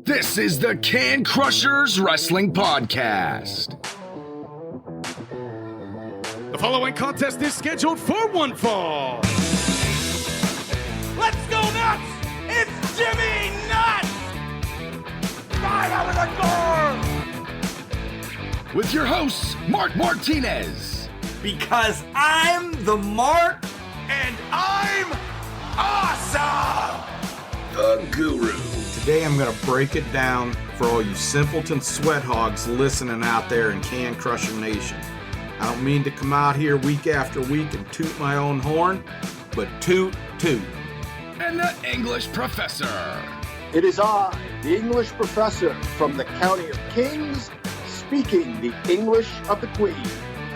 This is the Can Crushers Wrestling Podcast. The following contest is scheduled for one fall. Let's go nuts! It's Jimmy Nuts! Right out of the door! With your hosts, Mark Martinez. Because I'm the Mark and I'm awesome! The Guru. Today I'm going to break it down for all you simpleton sweat hogs listening out there in Can Crusher Nation. I don't mean to come out here week after week and toot my own horn, but toot. And the English Professor. It is I, the English professor from the County of Kings, speaking the English of the Queen.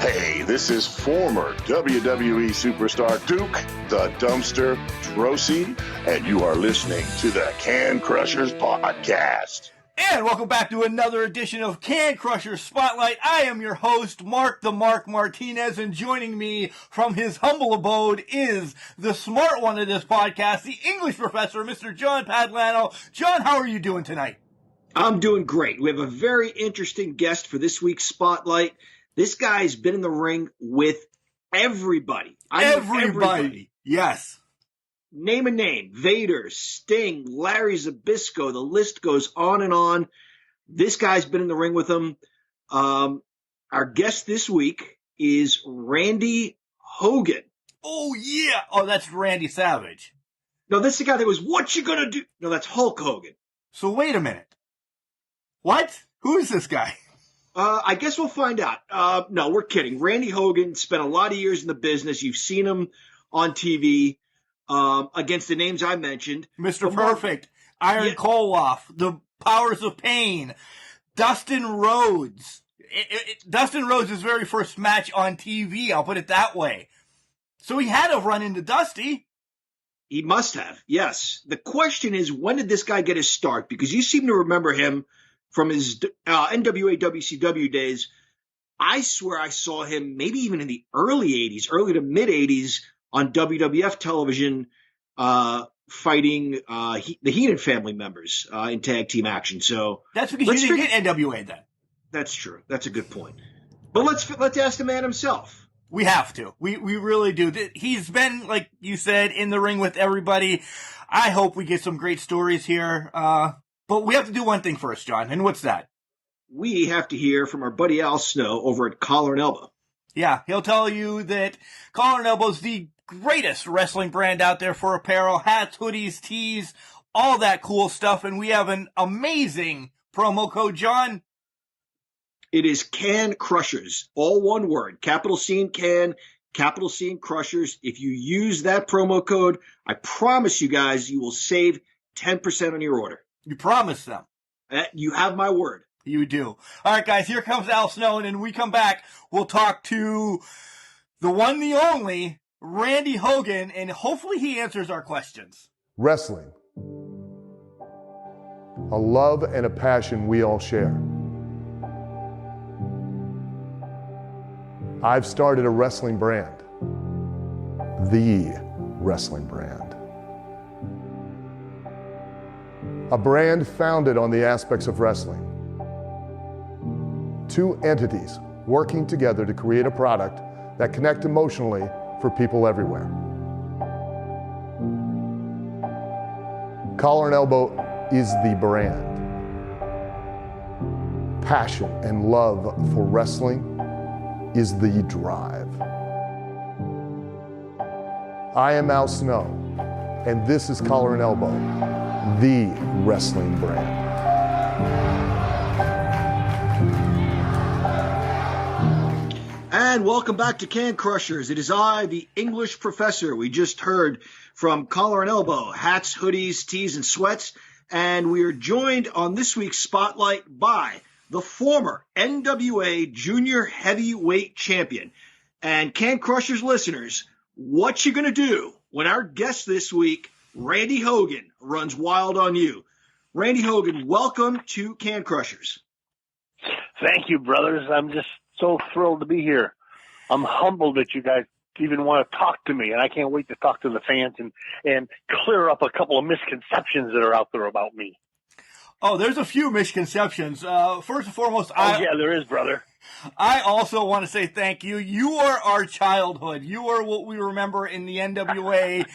Hey, this is former WWE superstar Duke, the Dumpster Drosy, and you are listening to the Can Crushers Podcast. And welcome back to another edition of Can Crushers Spotlight. I am your host, Mark the Mark Martinez, and joining me from his humble abode is the smart one of this podcast, the English professor, Mr. John Padlano. John, how are you doing tonight? I'm doing great. We have a very interesting guest for this week's Spotlight. This guy's been in the ring with everybody. Everybody. Yes. Name a name. Vader, Sting, Larry Zbyszko. The list goes on and on. This guy's been in the ring with them. Our guest this week is Randy Hogan. Oh, yeah. Oh, that's Randy Savage. No, this is the guy that was, what you gonna do? No, that's Hulk Hogan. So wait a minute. What? Who is this guy? I guess we'll find out. No, we're kidding. Randy Hogan spent a lot of years in the business. You've seen him on TV against the names I mentioned. Mr. Perfect, Iron Koloff, The Powers of Pain, Dustin Rhodes. Dustin Rhodes' very first match on TV, I'll put it that way. So he had to run into Dusty. He must have, yes. The question is, when did this guy get his start? Because you seem to remember him from his NWA WCW days. I swear I saw him maybe even in the early 80s, early to mid 80s on WWF television, fighting the Heenan family members in tag team action. So that's because you didn't get NWA then. That's true. That's a good point. But let's ask the man himself. We have to. We really do. He's been, like you said, in the ring with everybody. I hope we get some great stories here. But we have to do one thing first, John, and what's that? We have to hear from our buddy Al Snow over at Collar and Elbow. Yeah, he'll tell you that Collar and Elbow's the greatest wrestling brand out there for apparel, hats, hoodies, tees, all that cool stuff, and we have an amazing promo code, John. It is Can Crushers, all one word, capital C in Can, capital C in Crushers. If you use that promo code, I promise you guys, you will save 10% on your order. You promise them. You have my word. You do. All right, guys, here comes Al Snow, and when we come back, we'll talk to the one, the only, Randy Hogan, and hopefully he answers our questions. Wrestling. A love and a passion we all share. I've started a wrestling brand. The wrestling brand. A brand founded on the aspects of wrestling. Two entities working together to create a product that connect emotionally for people everywhere. Collar and Elbow is the brand. Passion and love for wrestling is the drive. I am Al Snow, and this is Collar and Elbow, the wrestling brand. And welcome back to Can Crushers. It is I, the English professor. We just heard from Collar and Elbow, hats, hoodies, tees, and sweats. And we are joined on this week's Spotlight by the former NWA Junior Heavyweight Champion. And Can Crushers listeners, what you gonna do when our guest this week, Randy Hogan, runs wild on you? Randy Hogan, welcome to Can Crushers. Thank you, brothers. I'm just so thrilled to be here. I'm humbled that you guys even want to talk to me, and I can't wait to talk to the fans and clear up a couple of misconceptions that are out there about me. Oh, there's a few misconceptions. First and foremost, yeah, there is, brother. I also want to say thank you. You are our childhood. You are what we remember in the NWA.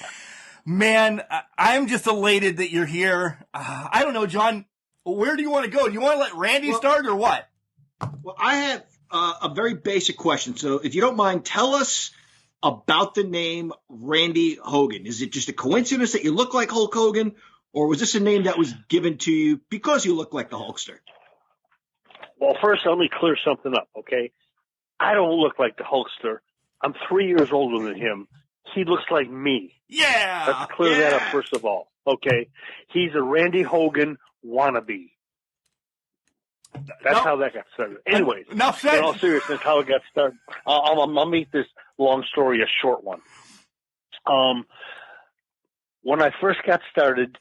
Man, I'm just elated that you're here. I don't know, John, where do you want to go? Do you want to let Randy start or what? Well, I have a very basic question. So if you don't mind, tell us about the name Randy Hogan. Is it just a coincidence that you look like Hulk Hogan, or was this a name that was given to you because you look like the Hulkster? Well, first, let me clear something up, okay? I don't look like the Hulkster. I'm 3 years older than him. He looks like me. Yeah. Let's clear that up first of all, okay? He's a Randy Hogan wannabe. That's how that got started. Anyways, in all seriousness, how it got started. I'll make this long story a short one. When I first got started,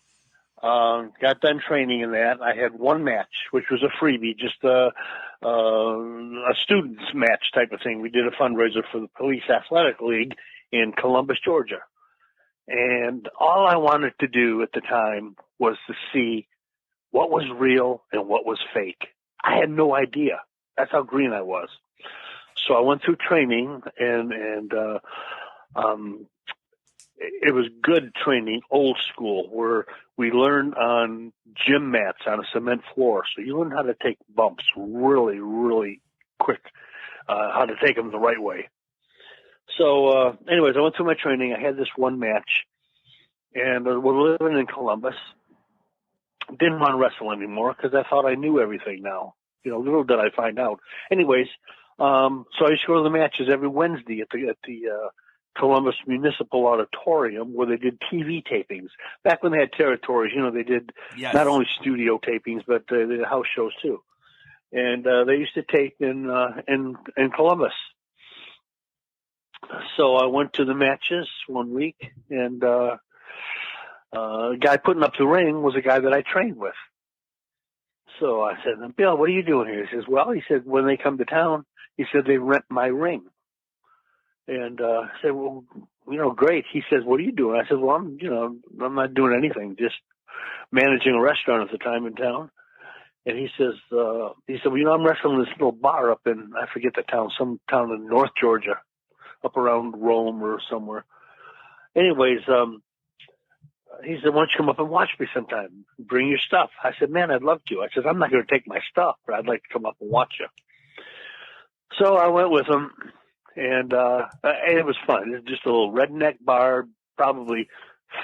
got done training in that, I had one match, which was a freebie, just a students match type of thing. We did a fundraiser for the Police Athletic League in Columbus, Georgia. And all I wanted to do at the time was to see what was real and what was fake. I had no idea. That's how green I was. So I went through training, and it was good training, old school, where we learned on gym mats on a cement floor. So you learn how to take bumps really, really quick, how to take them the right way. So anyways, I went through my training. I had this one match, and we're living in Columbus. Didn't want to wrestle anymore because I thought I knew everything now. You know, little did I find out. Anyways, so I used to go to the matches every Wednesday at the Columbus Municipal Auditorium where they did TV tapings. Back when they had territories, you know, they did not only studio tapings, but they did house shows too. And they used to tape in Columbus. So I went to the matches one week, and the guy putting up the ring was a guy that I trained with. So I said, Bill, what are you doing here? He says, well, he said, when they come to town, he said, they rent my ring. And I said, well, you know, great. He says, what are you doing? I said, well, I'm not doing anything, just managing a restaurant at the time in town. And he said, well, you know, I'm wrestling this little bar up in, I forget the town, some town in North Georgia, up around Rome or somewhere. Anyways, he said, why don't you come up and watch me sometime? Bring your stuff. I said, man, I'd love to. I said, I'm not going to take my stuff, but I'd like to come up and watch you. So I went with him, and it was fun. It was just a little redneck bar, probably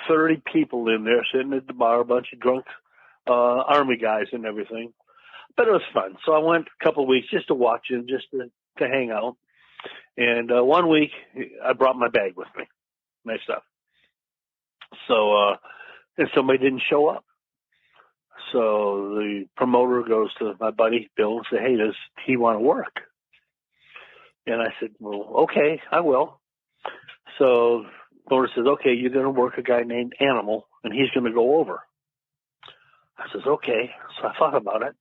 30 people in there sitting at the bar, a bunch of drunk Army guys and everything. But it was fun. So I went a couple of weeks just to watch him, just to hang out. And 1 week, I brought my bag with me, my stuff. So, and somebody didn't show up. So the promoter goes to my buddy Bill and said, hey, does he want to work? And I said, well, okay, I will. So the promoter says, okay, you're going to work a guy named Animal, and he's going to go over. I says, okay. So I thought about it.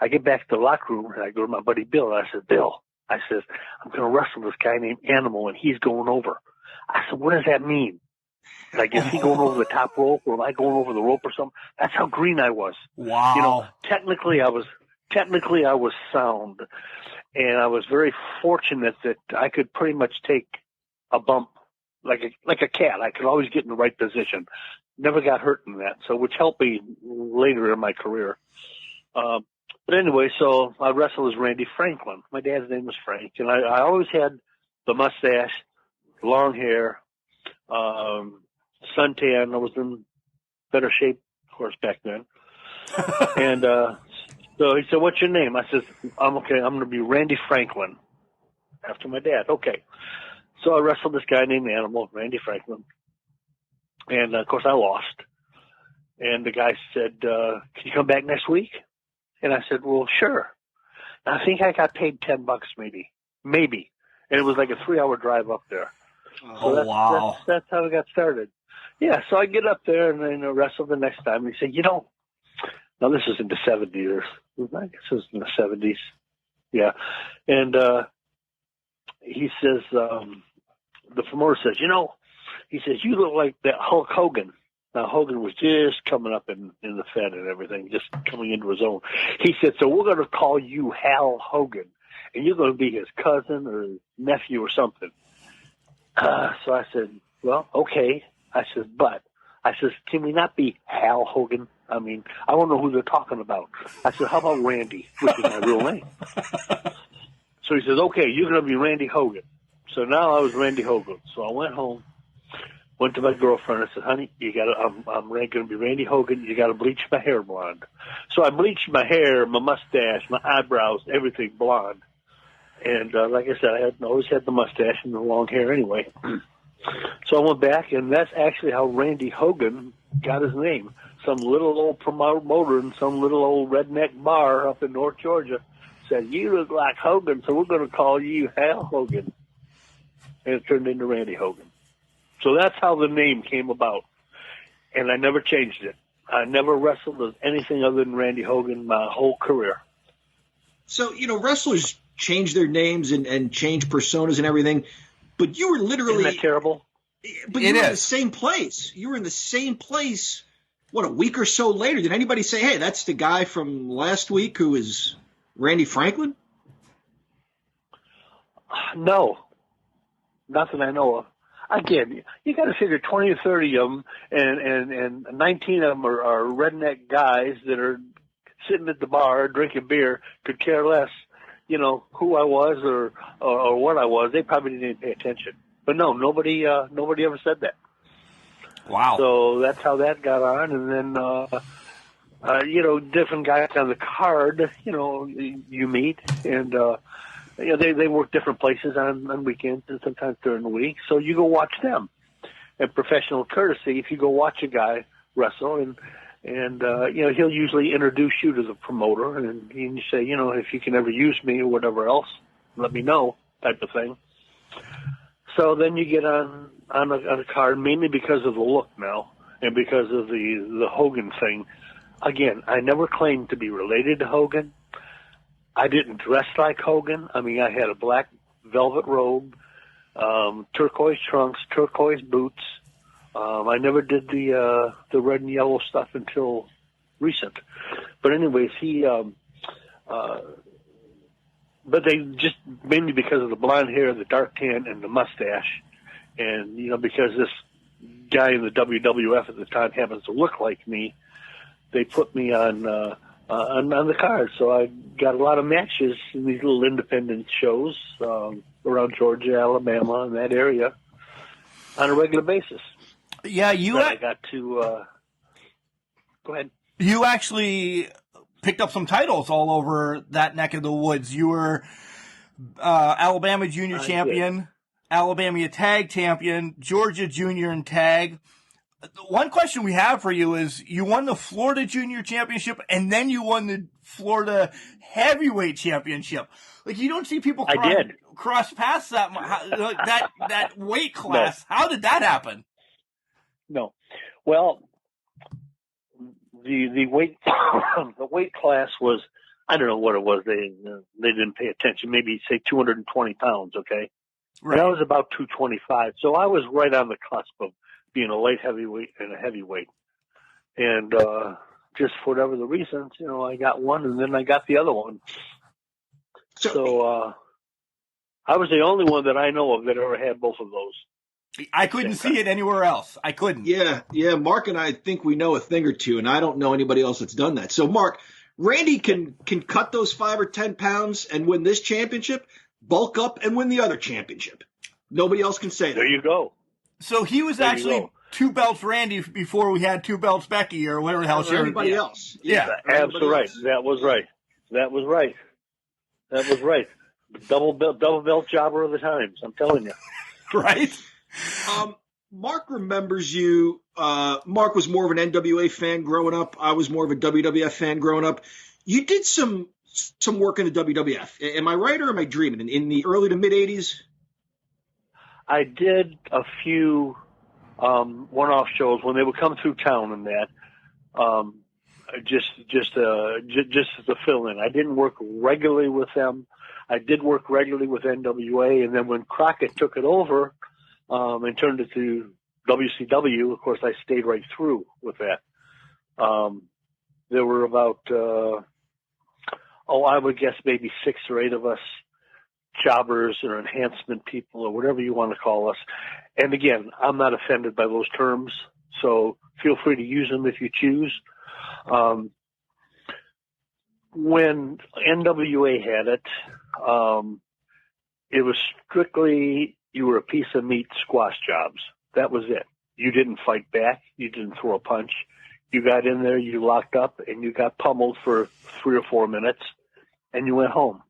I get back to the locker room, and I go to my buddy Bill, and I said, Bill, I says, I'm going to wrestle this guy named Animal, and he's going over. I said, what does that mean? Like, is he going over the top rope, or am I going over the rope or something? That's how green I was. Wow. You know, technically I was sound, and I was very fortunate that I could pretty much take a bump like a cat. I could always get in the right position. Never got hurt in that, so which helped me later in my career. But anyway, so I wrestled as Randy Franklin. My dad's name was Frank, and I always had the mustache, long hair, suntan. I was in better shape, of course, back then. And so he said, what's your name? I said, I'm okay. I'm going to be Randy Franklin, after my dad. Okay. So I wrestled this guy named Animal, Randy Franklin. And, of course, I lost. And the guy said, can you come back next week? And I said, well, sure. And I think I got paid $10 maybe. And it was like a 3-hour drive up there. So wow. That's how it got started. Yeah, so I get up there and then wrestle the next time. And he said, you know, now this is in the 70s. I guess it was in the 70s. Yeah. And he says, the promoter says, you know, he says, you look like that Hulk Hogan. Now, Hogan was just coming up in the Fed and everything, just coming into his own. He said, so we're going to call you Hal Hogan, and you're going to be his cousin or nephew or something. So I said, well, okay. I said, can we not be Hal Hogan? I mean, I don't know who they're talking about. I said, how about Randy, which is my real name? So he says, okay, you're going to be Randy Hogan. So now I was Randy Hogan. So I went home. Went to my girlfriend. I said, "Honey, I'm going to be Randy Hogan. You got to bleach my hair blonde." So I bleached my hair, my mustache, my eyebrows, everything blonde. And like I said, I always had the mustache and the long hair anyway. So I went back, and that's actually how Randy Hogan got his name. Some little old promoter in some little old redneck bar up in North Georgia said, "You look like Hogan, so we're going to call you Hal Hogan." And it turned into Randy Hogan. So that's how the name came about. And I never changed it. I never wrestled as anything other than Randy Hogan my whole career. So, wrestlers change their names and change personas and everything, but you were literally... Isn't that terrible? But you were in the same place. You were in the same place, a week or so later. Did anybody say, hey, that's the guy from last week who is Randy Franklin? No. Not that I know of. Again, you got to figure 20 or 30 of them, and 19 of them are redneck guys that are sitting at the bar drinking beer, could care less, who I was or what I was. They probably didn't pay attention. But no, nobody ever said that. Wow. So that's how that got on, and then different guys on the card, you meet, and they work different places on weekends and sometimes during the week. So you go watch them. And professional courtesy, if you go watch a guy wrestle, and he'll usually introduce you to the promoter, and you say, if you can ever use me or whatever else, let me know, type of thing. So then you get on a card, mainly because of the look now, and because of the Hogan thing. Again, I never claimed to be related to Hogan. I didn't dress like Hogan. I mean, I had a black velvet robe, turquoise trunks, turquoise boots. I never did the red and yellow stuff until recent. But anyways, but they just, mainly because of the blonde hair, the dark tan, and the mustache. And, because this guy in the WWF at the time happens to look like me, they put me on the card. So I got a lot of matches in these little independent shows around Georgia, Alabama, and that area on a regular basis. Yeah, I got to go ahead. You actually picked up some titles all over that neck of the woods. You were Alabama Junior Champion, Alabama Tag Champion, Georgia Junior and Tag. One question we have for you is, you won the Florida Junior Championship, and then you won the Florida Heavyweight Championship. Like, you don't see people cross paths that weight class. No. How did that happen? No. Well, the weight the weight class was, I don't know what it was. They didn't pay attention. Maybe say 220 pounds. Okay, right. And I was about 225, so I was right on the cusp of being a light heavyweight and a heavyweight. And just for whatever the reasons, I got one, and then I got the other one. So I was the only one that I know of that ever had both of those. I couldn't see it anywhere else. I couldn't. Yeah. Mark and I think we know a thing or two, and I don't know anybody else that's done that. So, Mark, Randy can cut those 5 or 10 pounds and win this championship, bulk up and win the other championship. Nobody else can say that. There you go. So he was actually 2 belts Randy before we had 2 belts Becky or whatever the hell she was. Anybody else. Yeah. Absolutely right. That was right. Double belt jobber of the times, I'm telling you. Right? Mark remembers you. Mark was more of an NWA fan growing up. I was more of a WWF fan growing up. You did some work in the WWF. Am I right, or am I dreaming? In the early to mid 80s? I did a few one-off shows when they would come through town and that. Just to fill in. I didn't work regularly with them. I did work regularly with NWA, and then when Crockett took it over and turned it to WCW, of course, I stayed right through with that. There were about, I would guess maybe 6 or 8 of us, jobbers or enhancement people or whatever you want to call us. And again, I'm not offended by those terms, so feel free to use them if you choose. When NWA had it, it was strictly, you were a piece of meat, squash jobs. That was it. You didn't fight back. You didn't throw a punch. You got in there, you locked up, and you got pummeled for 3 or 4 minutes, and you went home.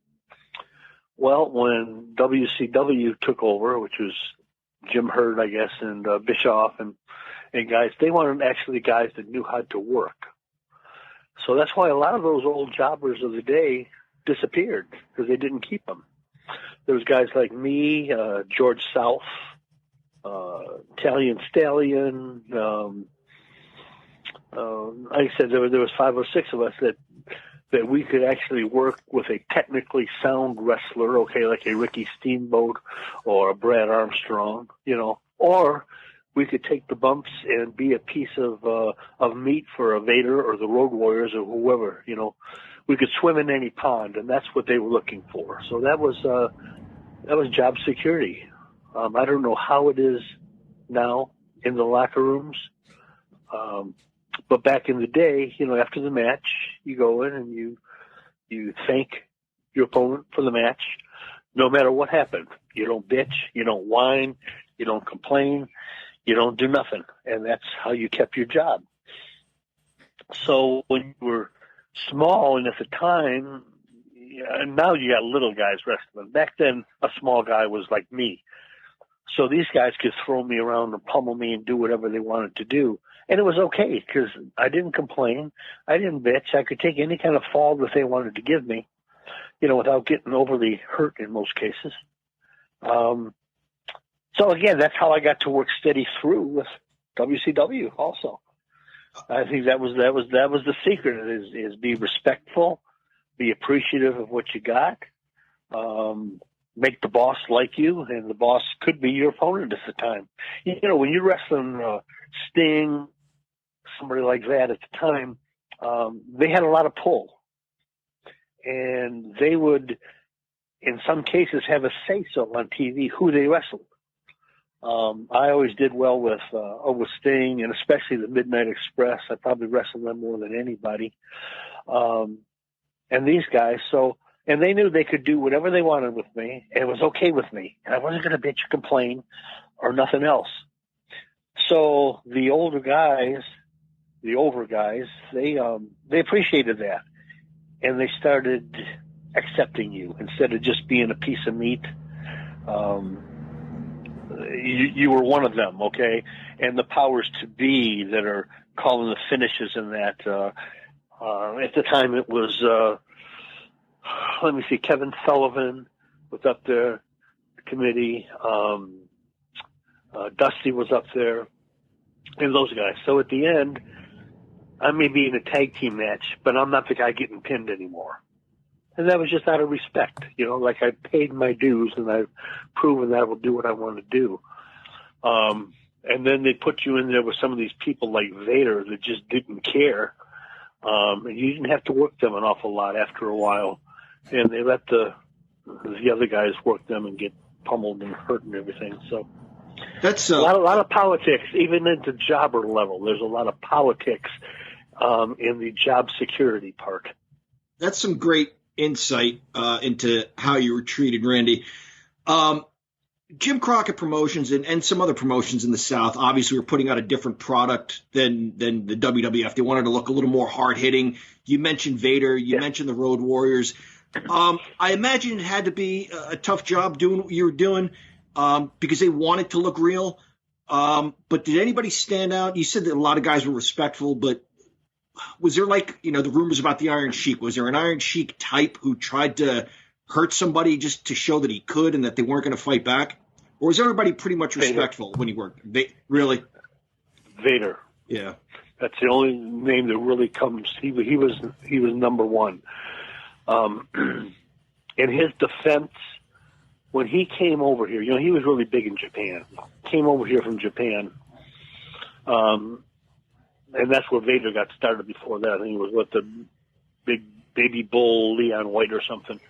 Well, when WCW took over, which was Jim Herd, I guess, and Bischoff and guys, they wanted actually guys that knew how to work. So that's why a lot of those old jobbers of the day disappeared, because they didn't keep them. There was guys like me, George South, Italian Stallion. Like I said, there was 5 or 6 of us that we could actually work with a technically sound wrestler, okay, like a Ricky Steamboat or a Brad Armstrong, or we could take the bumps and be a piece of meat for a Vader or the Road Warriors or whoever, We could swim in any pond, and that's what they were looking for. So that was job security. I don't know how it is now in the locker rooms. But back in the day, after the match, you go in and you thank your opponent for the match, no matter what happened. You don't bitch, you don't whine, you don't complain, you don't do nothing. And that's how you kept your job. So when you were small, and at the time, now you got little guys wrestling. Back then, a small guy was like me. So these guys could throw me around and pummel me and do whatever they wanted to do. And it was okay, because I didn't complain. I didn't bitch. I could take any kind of fall that they wanted to give me, without getting overly hurt in most cases. So again, that's how I got to work steady through with WCW also. I think that was the secret is be respectful, be appreciative of what you got, make the boss like you, and the boss could be your opponent at the time. When you're wrestling Sting, somebody like that at the time, they had a lot of pull, and they would, in some cases, have a say-so on TV who they wrestled. I always did well with Sting, and especially the Midnight Express. I probably wrestled them more than anybody. And these guys, and they knew they could do whatever they wanted with me, and it was okay with me. And I wasn't going to bitch or complain or nothing else. So the older guys, the over guys, they appreciated that, and they started accepting you instead of just being a piece of meat. You were one of them, okay? And the powers to be that are calling the finishes in that. At the time, it was, Kevin Sullivan was up there, the committee. Dusty was up there, and those guys. So at the end, I may be in a tag team match, but I'm not the guy getting pinned anymore. And that was just out of respect, like I paid my dues and I've proven that I will do what I want to do. And then they put you in there with some of these people like Vader that just didn't care. And you didn't have to work them an awful lot after a while. And they let the other guys work them and get pummeled and hurt and everything. So that's a lot of politics, even at the jobber level. There's a lot of politics in the job security part. That's some great insight into how you were treated, Randy. Jim Crockett Promotions and some other promotions in the South obviously were putting out a different product than the WWF. They wanted to look a little more hard-hitting. You mentioned Vader. You mentioned the Road Warriors. I imagine it had to be a tough job doing what you were doing because they wanted to look real. But did anybody stand out? You said that a lot of guys were respectful, but was there the rumors about the Iron Sheik? Was there an Iron Sheik type who tried to hurt somebody just to show that he could and that they weren't going to fight back? Or was everybody pretty much respectful when he worked? Really? Vader. Yeah. That's the only name that really comes. He was number one. In his defense, when he came over here, he was really big in Japan. Came over here from Japan. And that's where Vader got started before that. I think it was with the big baby bull Leon White or something.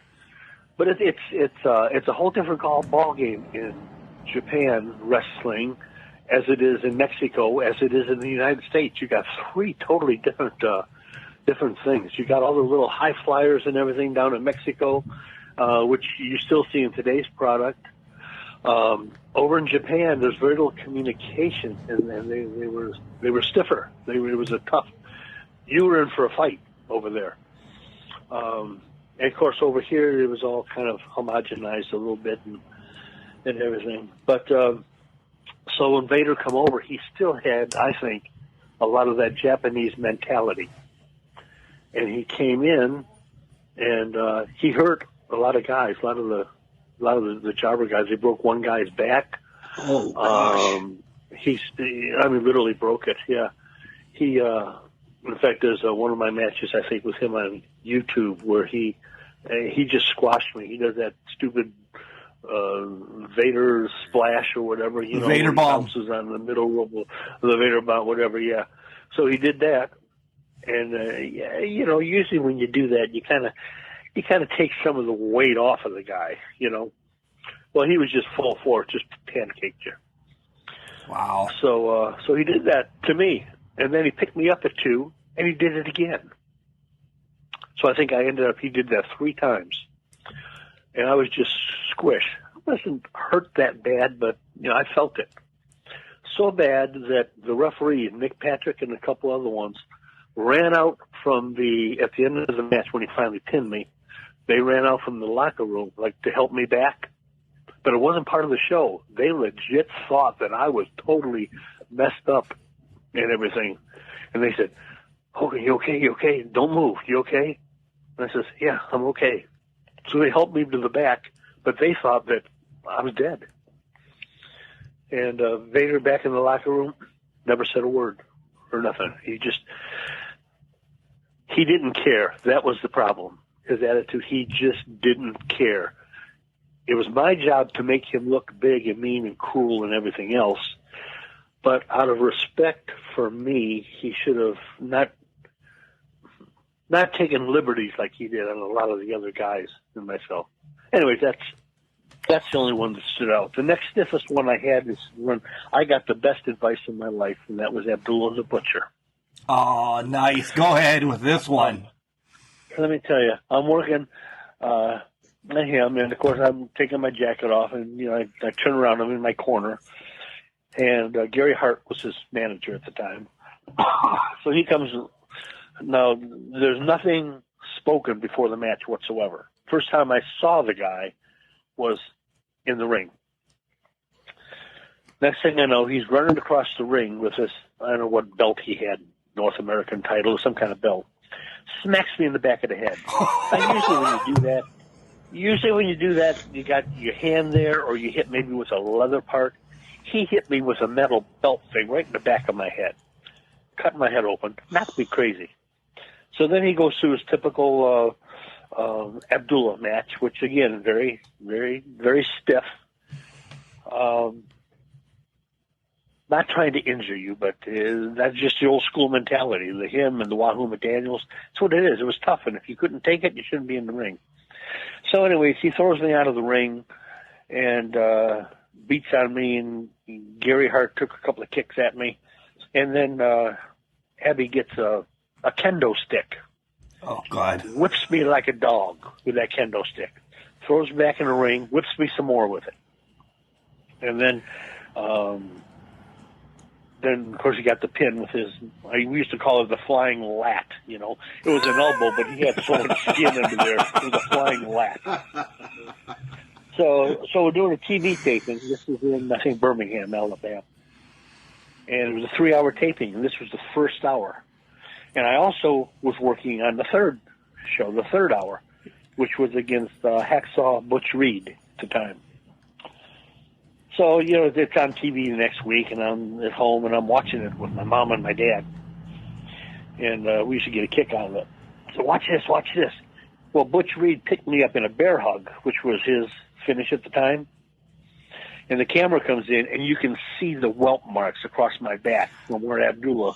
But it's a whole different ball game in Japan wrestling, as it is in Mexico, as it is in the United States. You got three totally different things. You got all the little high flyers and everything down in Mexico, which you still see in today's product. Over in Japan, there's very little communication, and they were stiffer. It was a tough. You were in for a fight over there. And of course, over here, it was all kind of homogenized a little bit and everything. But so when Vader come over, he still had, I think, a lot of that Japanese mentality. And he came in, and he hurt a lot of guys, a lot of the jobber guys. They broke one guy's back. Oh, gosh. Literally broke it. Yeah. He, in fact, there's one of my matches, I think, with him on YouTube where he just squashed me. He does that stupid Vader splash or whatever. Vader bomb. Bounces on the middle of the Vader bomb, whatever. Yeah. So he did that. And, usually when you do that, you kind of take some of the weight off of the guy, Well, he was just full force, just pancaked you. Wow. So he did that to me, and then he picked me up at 2, and he did it again. So I think he did that 3 times, and I was just squished. I wasn't hurt that bad, but I felt it so bad that the referee, Nick Patrick, and a couple other ones ran out at the end of the match when he finally pinned me. They ran out from the locker room to help me back. But it wasn't part of the show. They legit thought that I was totally messed up and everything. And they said, "Hogan, you okay? You okay? Don't move. You okay?" And I says, "Yeah, I'm okay." So they helped me to the back, but they thought that I was dead. And Vader back in the locker room never said a word or nothing. He didn't care. That was the problem. His attitude, he just didn't care. It was my job to make him look big and mean and cruel and everything else. But out of respect for me, he should have not taken liberties like he did on a lot of the other guys and myself. Anyways, that's the only one that stood out. The next stiffest one I had is when I got the best advice in my life, and that was Abdullah the Butcher. Oh, nice. Go ahead with this one. Let me tell you, I'm working at him, and of course I'm taking my jacket off, and I turn around, I'm in my corner, and Gary Hart was his manager at the time. So he comes. Now there's nothing spoken before the match whatsoever. First time I saw the guy was in the ring. Next thing I know, he's running across the ring with this, I don't know what belt he had, North American title, some kind of belt. Smacks me in the back of the head. Now, usually when you do that, you got your hand there, or you hit maybe with a leather part. He hit me with a metal belt thing right in the back of my head. Cut my head open. Knocked me crazy. So then he goes through his typical Abdullah match, which again, very, very, very stiff. Not trying to injure you, but that's just the old school mentality. Him and the Wahoo McDaniels, that's what it is. It was tough, and if you couldn't take it, you shouldn't be in the ring. So anyways, he throws me out of the ring and beats on me, and Gary Hart took a couple of kicks at me. And then Abby gets a kendo stick. Oh, God. Whips me like a dog with that kendo stick. Throws me back in the ring, whips me some more with it. And then of course, he got the pin with his, we used to call it the flying lat, It was an elbow, but he had so much skin under there. It was a flying lat. So we're doing a TV taping. This is in, I think, Birmingham, Alabama. And it was a 3-hour taping, and this was the first hour. And I also was working on the third show, the third hour, which was against Hacksaw Butch Reed at the time. So, it's on TV the next week, and I'm at home, and I'm watching it with my mom and my dad. And we used to get a kick out of it. So watch this. Well, Butch Reed picked me up in a bear hug, which was his finish at the time. And the camera comes in, and you can see the welt marks across my back from where Abdullah,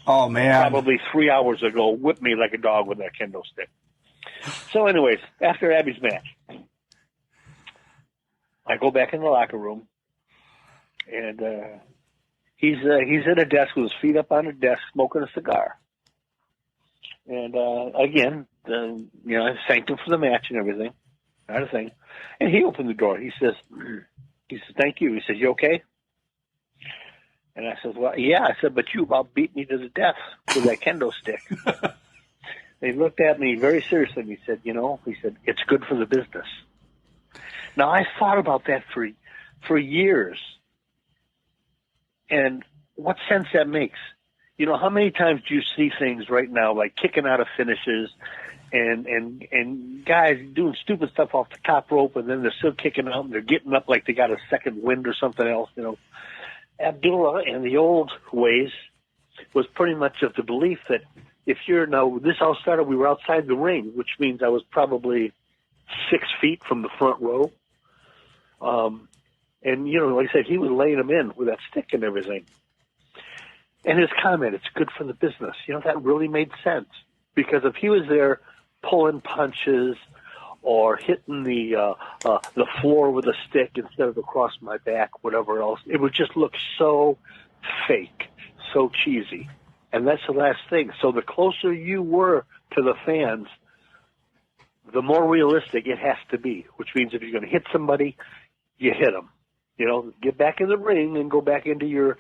Oh, man. probably 3 hours ago, whipped me like a dog with that kendo stick. So anyways, after Abby's match, I go back in the locker room, and he's at a desk with his feet up on a desk smoking a cigar. And again, I thanked him for the match and everything, not a thing. And he opened the door. He says, thank you. He says, you okay? And I said, well, yeah. I said, but you about beat me to the death with that kendo stick. He looked at me very seriously, and he said, it's good for the business. Now, I thought about that for years, and what sense that makes. How many times do you see things right now, like kicking out of finishes and guys doing stupid stuff off the top rope, and then they're still kicking out, and they're getting up like they got a second wind or something else, Abdullah, in the old ways, was pretty much of the belief that this all started, we were outside the ring, which means I was probably 6 feet from the front row. And, like I said, he was laying them in with that stick and everything. And his comment, it's good for the business. That really made sense. Because if he was there pulling punches or hitting the floor with a stick instead of across my back, whatever else, it would just look so fake, so cheesy. And that's the last thing. So the closer you were to the fans, the more realistic it has to be, which means if you're going to hit somebody, you hit them. Get back in the ring and go back into your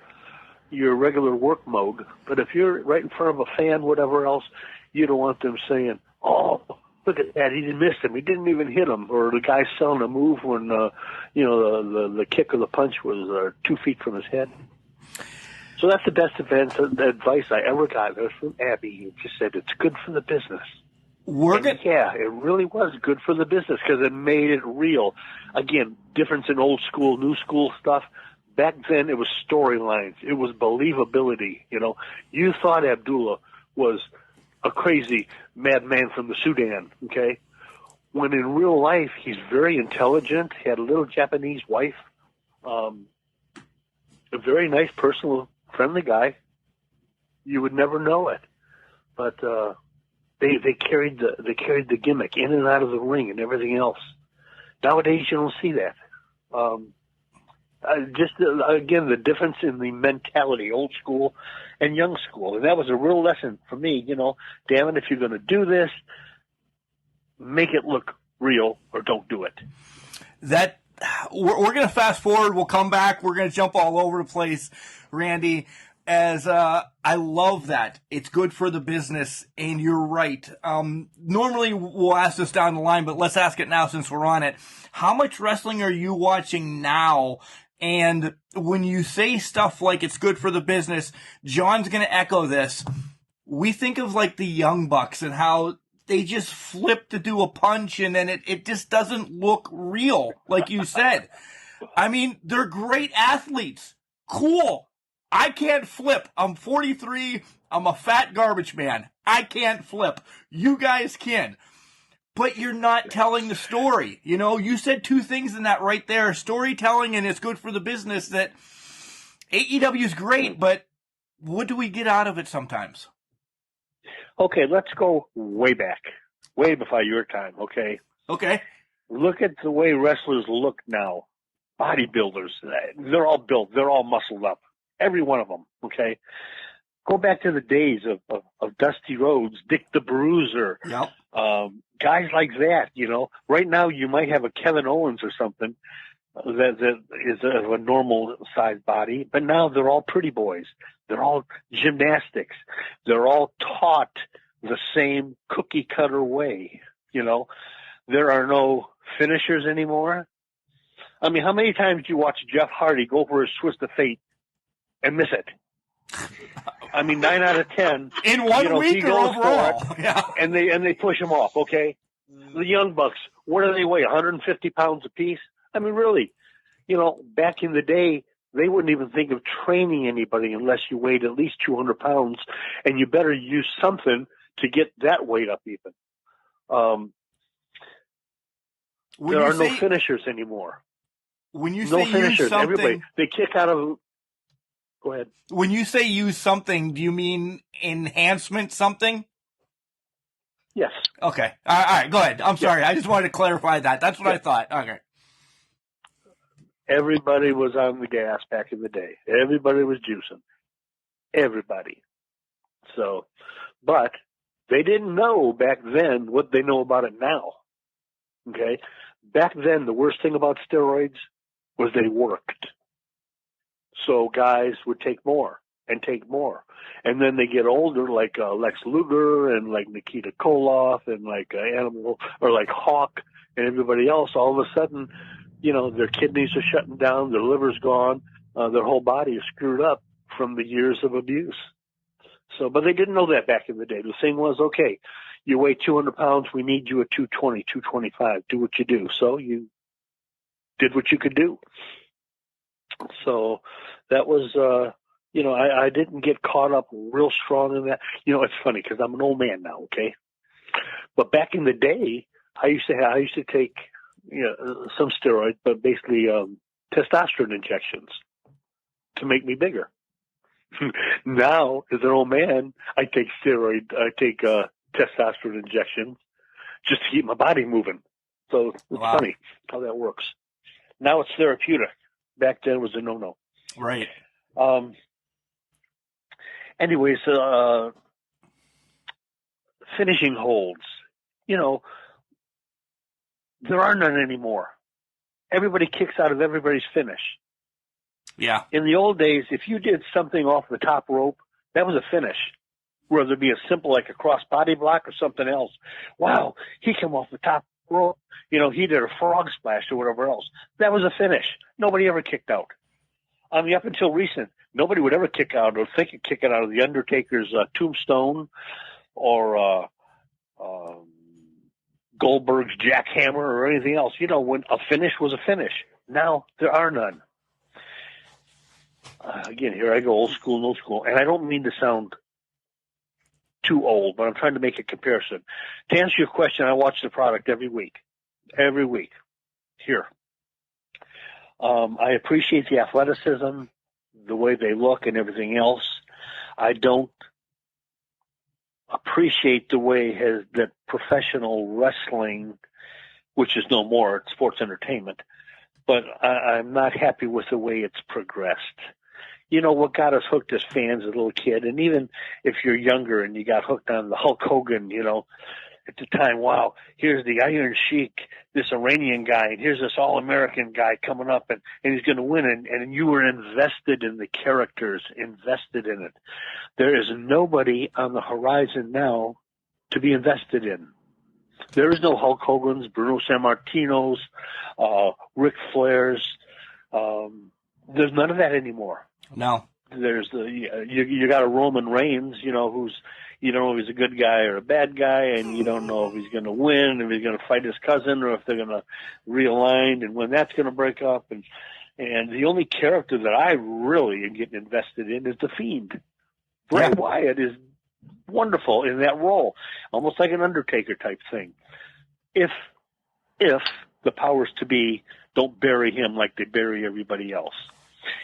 regular work mode. But if you're right in front of a fan, whatever else, you don't want them saying, oh, look at that, he missed him, he didn't even hit him, or the guy selling a move when the kick or the punch was 2 feet from his head. So that's the best advice I ever got. It was from Abby. He just said, it's good for the business. Yeah, it really was good for the business because it made it real. Again, difference in old school, new school stuff. Back then, it was storylines. It was believability. You thought Abdullah was a crazy madman from the Sudan, okay? When in real life, he's very intelligent. He had a little Japanese wife. A very nice, personal, friendly guy. You would never know it. But they carried the gimmick in and out of the ring and everything else. Nowadays, you don't see that. Again, the difference in the mentality, old school and young school. And that was a real lesson for me, damn it, if you're going to do this, make it look real or don't do it. We're going to fast forward. We'll come back. We're going to jump all over the place, Randy, as I love that. It's good for the business, and you're right. Normally, we'll ask this down the line, but let's ask it now since we're on it. How much wrestling are you watching now? And when you say stuff like it's good for the business, John's going to echo this. We think of like the Young Bucks and how they just flip to do a punch and then it just doesn't look real, like you said. I mean, they're great athletes. Cool. I can't flip. I'm 43. I'm a fat garbage man. I can't flip. You guys can. But you're not telling the story. You said two things in that right there. Storytelling and it's good for the business. That AEW is great, but what do we get out of it sometimes? Okay, let's go way back. Way before your time, okay? Okay. Look at the way wrestlers look now. Bodybuilders. They're all built. They're all muscled up. Every one of them, okay? Go back to the days of Dusty Rhodes, Dick the Bruiser. Yep. Guys like that, Right now you might have a Kevin Owens or something that is of a normal-sized body, but now they're all pretty boys. They're all gymnastics. They're all taught the same cookie-cutter way, There are no finishers anymore. I mean, how many times do you watch Jeff Hardy go for his twist of fate and miss it? I mean, 9 out of 10. In one week he or goes overall. for it, yeah. And they push him off, okay? The Young Bucks, what do they weigh, 150 pounds apiece? I mean, really, back in the day, they wouldn't even think of training anybody unless you weighed at least 200 pounds, and you better use something to get that weight up even. There are no finishers anymore. When you No say use finishers. something, Everybody, they kick out of. Go ahead. when you say use something, do you mean enhancement something? Yes. Okay. All right. Go ahead. I'm sorry. I just wanted to clarify that. That's what I thought. Okay. Everybody was on the gas back in the day. Everybody was juicing. Everybody. So, but they didn't know back then what they know about it now. Okay? Back then, the worst thing about steroids was they worked. So guys would take more and take more. And then they get older, like Lex Luger and like Nikita Koloff and like Animal or like Hawk and everybody else. All of a sudden, you know, their kidneys are shutting down, their liver's gone, their whole body is screwed up from the years of abuse. So, but they didn't know that back in the day. The thing was, okay, you weigh 200 pounds, we need you at 220, 225. Do what you do. So you did what you could do. So that was, you know, I didn't get caught up real strong in that. You know, it's funny because I'm an old man now, okay? But back in the day, I used to take, you know, some steroids, but basically testosterone injections to make me bigger. Now, as an old man, I take testosterone injections just to keep my body moving. So it's funny how that works. Now it's therapeutic. Back then it was a no-no. Right. Anyways, finishing holds. You know, there are none anymore. Everybody kicks out of everybody's finish. Yeah. In the old days, if you did something off the top rope, that was a finish. Whether it be a simple, like a cross body block or something else. Wow, he came off the top rope. You know, he did a frog splash or whatever else. That was a finish. Nobody ever kicked out. I mean, up until recent, nobody would ever kick out or think of kicking out of the Undertaker's tombstone or Goldberg's jackhammer or anything else. You know, when a finish was a finish. Now there are none. Again, here I go, old school, no school. And I don't mean to sound too old, but I'm trying to make a comparison. To answer your question, I watch the product every week. Every week. Here. I appreciate the athleticism, the way they look and everything else. I don't appreciate the way that professional wrestling, which is no more, it's sports entertainment, but I'm not happy with the way it's progressed. You know, what got us hooked as fans as a little kid, and even if you're younger and you got hooked on the Hulk Hogan, you know, at the time, wow, here's the Iron Sheik, this Iranian guy, and here's this All-American guy coming up, and he's going to win, and you were invested in the characters, invested in it. There is nobody on the horizon now to be invested in. There is no Hulk Hogan's, Bruno Sammartino's, Ric Flair's. There's none of that anymore. No. There's you got a Roman Reigns, you know, who's, you don't know if he's a good guy or a bad guy, and you don't know if he's going to win, if he's going to fight his cousin, or if they're going to realign, and when that's going to break up. And the only character that I really am getting invested in is the Fiend. Bray Wyatt is wonderful in that role, almost like an Undertaker type thing. If the powers to be don't bury him like they bury everybody else.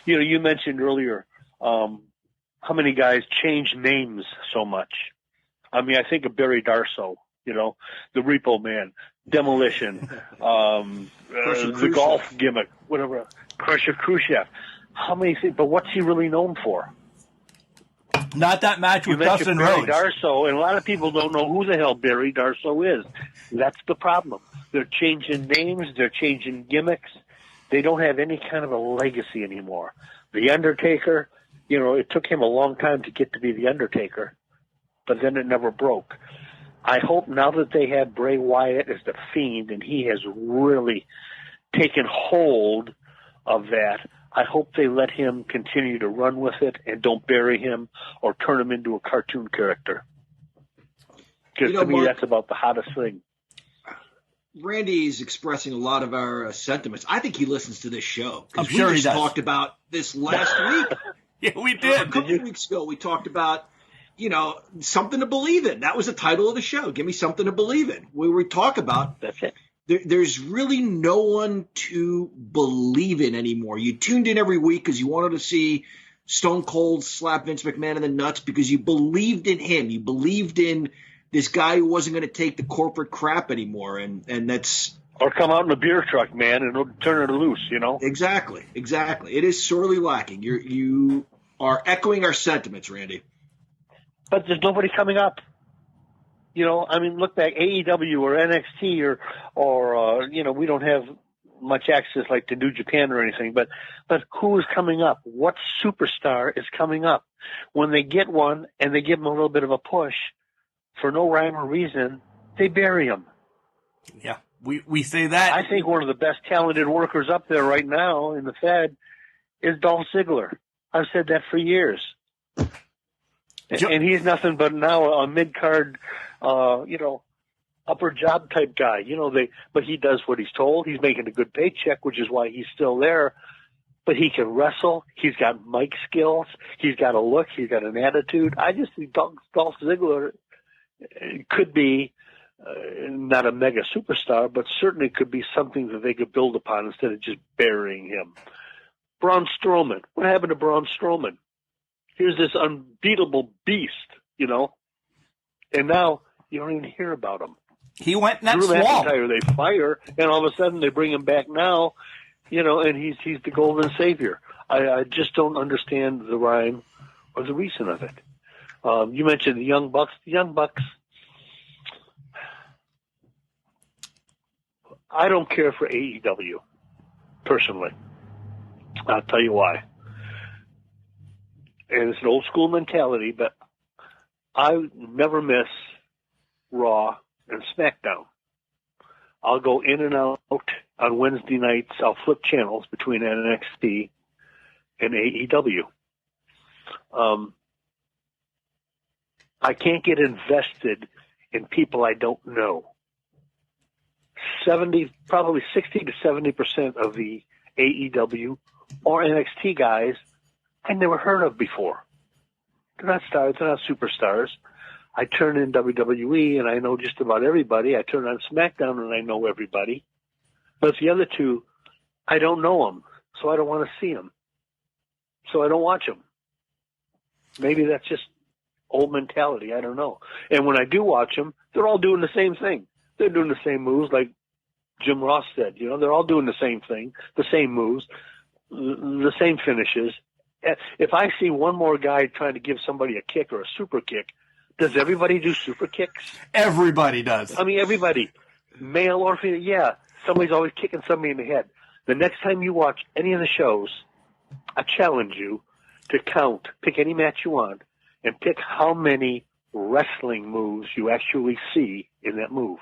You know, you mentioned earlier how many guys change names so much. I mean, I think of Barry Darsow, you know, the Repo Man, Demolition, the golf gimmick, whatever, Crusher Khrushchev. How many things? But what's he really known for? Not that match with Dustin Barry Rhodes. Darsow, and a lot of people don't know who the hell Barry Darsow is. That's the problem. They're changing names. They're changing gimmicks. They don't have any kind of a legacy anymore. The Undertaker, you know, it took him a long time to get to be the Undertaker, but then it never broke. I hope now that they have Bray Wyatt as the Fiend and he has really taken hold of that, I hope they let him continue to run with it and don't bury him or turn him into a cartoon character. Because to me, Mark, that's about the hottest thing. Randy's expressing a lot of our sentiments. I think he listens to this show because sure we just talked about this last week. Yeah, we did. A couple of weeks ago, we talked about, you know, something to believe in. That was the title of the show. Give me something to believe in. Where we talk about that's it. there's really no one to believe in anymore. You tuned in every week because you wanted to see Stone Cold slap Vince McMahon in the nuts because you believed in him. You believed in this guy who wasn't going to take the corporate crap anymore, and that's... Or come out in a beer truck, man, and turn it loose, you know? Exactly. It is sorely lacking. You are echoing our sentiments, Randy. But there's nobody coming up. You know, I mean, look back, AEW or NXT or you know, we don't have much access like to New Japan or anything, but who is coming up? What superstar is coming up? When they get one and they give them a little bit of a push for no rhyme or reason, they bury them. Yeah, we say that. I think one of the best talented workers up there right now in the Fed is Dolph Ziggler. I've said that for years. And he's nothing but now a mid-card, you know, upper job type guy. You know, but he does what he's told. He's making a good paycheck, which is why he's still there. But he can wrestle. He's got mic skills. He's got a look. He's got an attitude. I just think Dolph Ziggler could be not a mega superstar, but certainly could be something that they could build upon instead of just burying him. Braun Strowman. What happened to Braun Strowman? Here's this unbeatable beast, you know, and now you don't even hear about him. He went in that Drew swamp. McIntyre, they fire, and all of a sudden they bring him back now, you know, and he's the golden savior. I just don't understand the rhyme or the reason of it. You mentioned the Young Bucks. The Young Bucks, I don't care for AEW, personally. I'll tell you why. And it's an old school mentality, but I never miss Raw and SmackDown. I'll go in and out on Wednesday nights. I'll flip channels between NXT and AEW. I can't get invested in people I don't know. Probably 60 to 70% of the AEW or NXT guys I never heard of before. They're not stars. They're not superstars. I turn in WWE and I know just about everybody. I turn on SmackDown and I know everybody. But the other two, I don't know them, so I don't want to see them. So I don't watch them. Maybe that's just old mentality. I don't know. And when I do watch them, they're all doing the same thing. They're doing the same moves, like Jim Ross said. You know, they're all doing the same thing, the same moves, the same finishes. If I see one more guy trying to give somebody a kick or a super kick, does everybody do super kicks? Everybody does. I mean, everybody, male or female. Yeah, somebody's always kicking somebody in the head. The next time you watch any of the shows, I challenge you to pick any match you want, and pick how many wrestling moves you actually see in that move.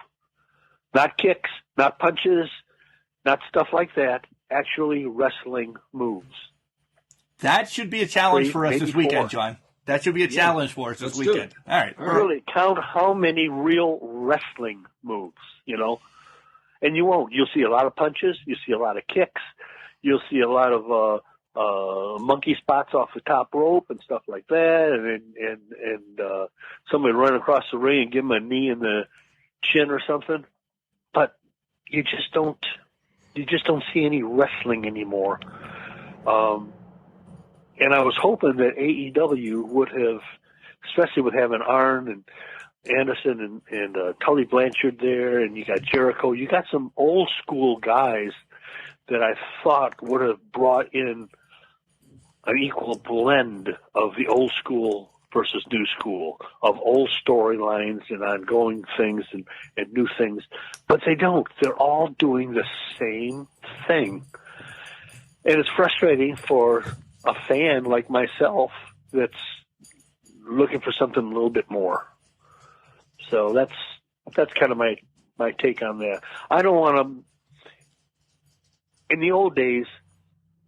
Not kicks, not punches, not stuff like that. Actually wrestling moves. That should be a challenge for us this weekend, John. That should be a challenge for us this weekend. All right. Really count how many real wrestling moves, you know. And you won't. You'll see a lot of punches. You'll see a lot of kicks. You'll see a lot of monkey spots off the top rope and stuff like that. And somebody run across the ring and give him a knee in the chin or something. But you just don't see any wrestling anymore. And I was hoping that AEW would have, especially with having Arn and Anderson and Tully Blanchard there, and you got Jericho, you got some old school guys that I thought would have brought in an equal blend of the old school versus new school, of old storylines and ongoing things and new things. But they don't. They're all doing the same thing. And it's frustrating for a fan like myself that's looking for something a little bit more. So that's kind of my take on that. I don't want to. In the old days,